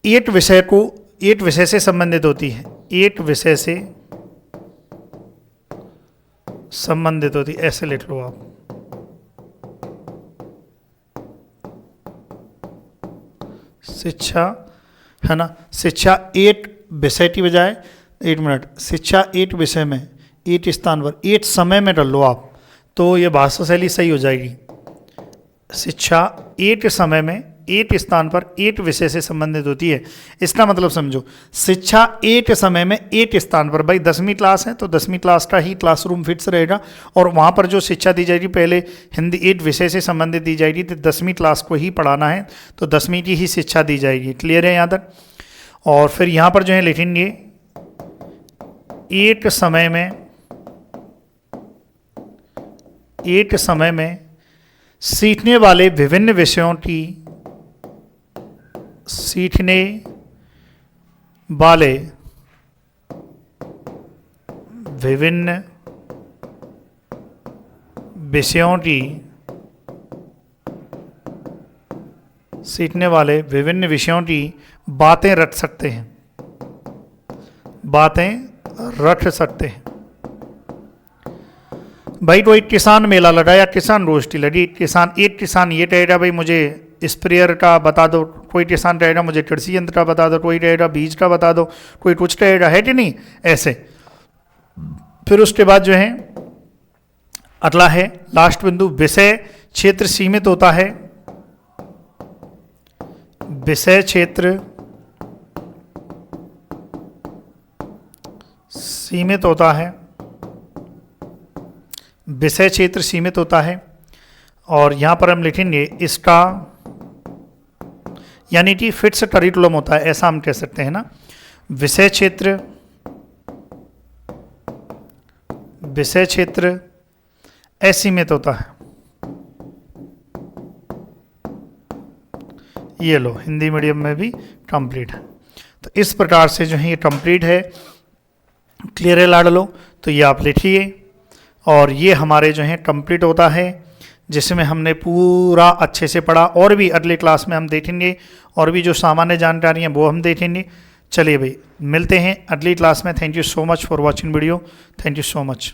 8 विषय को 8 विषय से संबंधित होती है, 8 विषय से संबंधित होती, ऐसे लिख लो आप। शिक्षा, है ना? शिक्षा 8 विषय की बजाय, 1 मिनट, शिक्षा 8 विषय में 8 स्थान पर 8 समय में डाल लो आप, तो ये भाषा शैली सही हो जाएगी। शिक्षा 8 समय में 8 स्थान पर 8 विषय से संबंधित होती है। इसका मतलब समझो, शिक्षा 8 समय में 8 स्थान पर, भाई 10वीं क्लास है तो 10वीं क्लास का ही क्लासरूम फिक्स रहेगा, और वहाँ पर जो शिक्षा दी जाएगी पहले हिंदी 8 विषय से संबंधित दी जाएगी, तो 10वीं क्लास को ही पढ़ाना है तो 10वीं की ही शिक्षा दी जाएगी। क्लियर है यहाँ तक? और फिर यहाँ पर जो है लिखेंगे 8 समय में सीखने वाले विभिन्न विषयों की, सीखने वाले विभिन्न विषयों की, सीखने वाले विभिन्न विषयों की बातें रख सकते हैं, बातें रख सकते हैं। भाई कोई किसान मेला लगा या किसान गोष्ठी लगी, एक किसान ये कहेगा भाई मुझे स्प्रेयर का बता दो, कोई किसान कहेगा मुझे कृषि यंत्र का बता दो, कोई कहेगा बीज का बता दो, कोई कुछ कहेगा, है कि नहीं? ऐसे। फिर उसके बाद जो है अगला है लास्ट बिंदु, विषय क्षेत्र सीमित होता है, विषय क्षेत्र सीमित होता है, विषय क्षेत्र सीमित होता है। और यहाँ पर हम लिखेंगे इसका, यानी कि फिक्स करिकुलम होता है, ऐसा हम कह सकते हैं ना। विषय क्षेत्र असीमित होता है। ये लो, हिंदी मीडियम में भी कंप्लीट है। तो इस प्रकार से जो है ये कंप्लीट है। क्लियर है लाडलो? तो ये आप लिखिए, और ये हमारे जो है कंप्लीट होता है, जिसमें हमने पूरा अच्छे से पढ़ा। और भी अगले क्लास में हम देखेंगे, और भी जो सामान्य जानकारी हैं वो हम देखेंगे। चलिए भाई, मिलते हैं अगली क्लास में। Thank you so much for watching video. Thank you so much.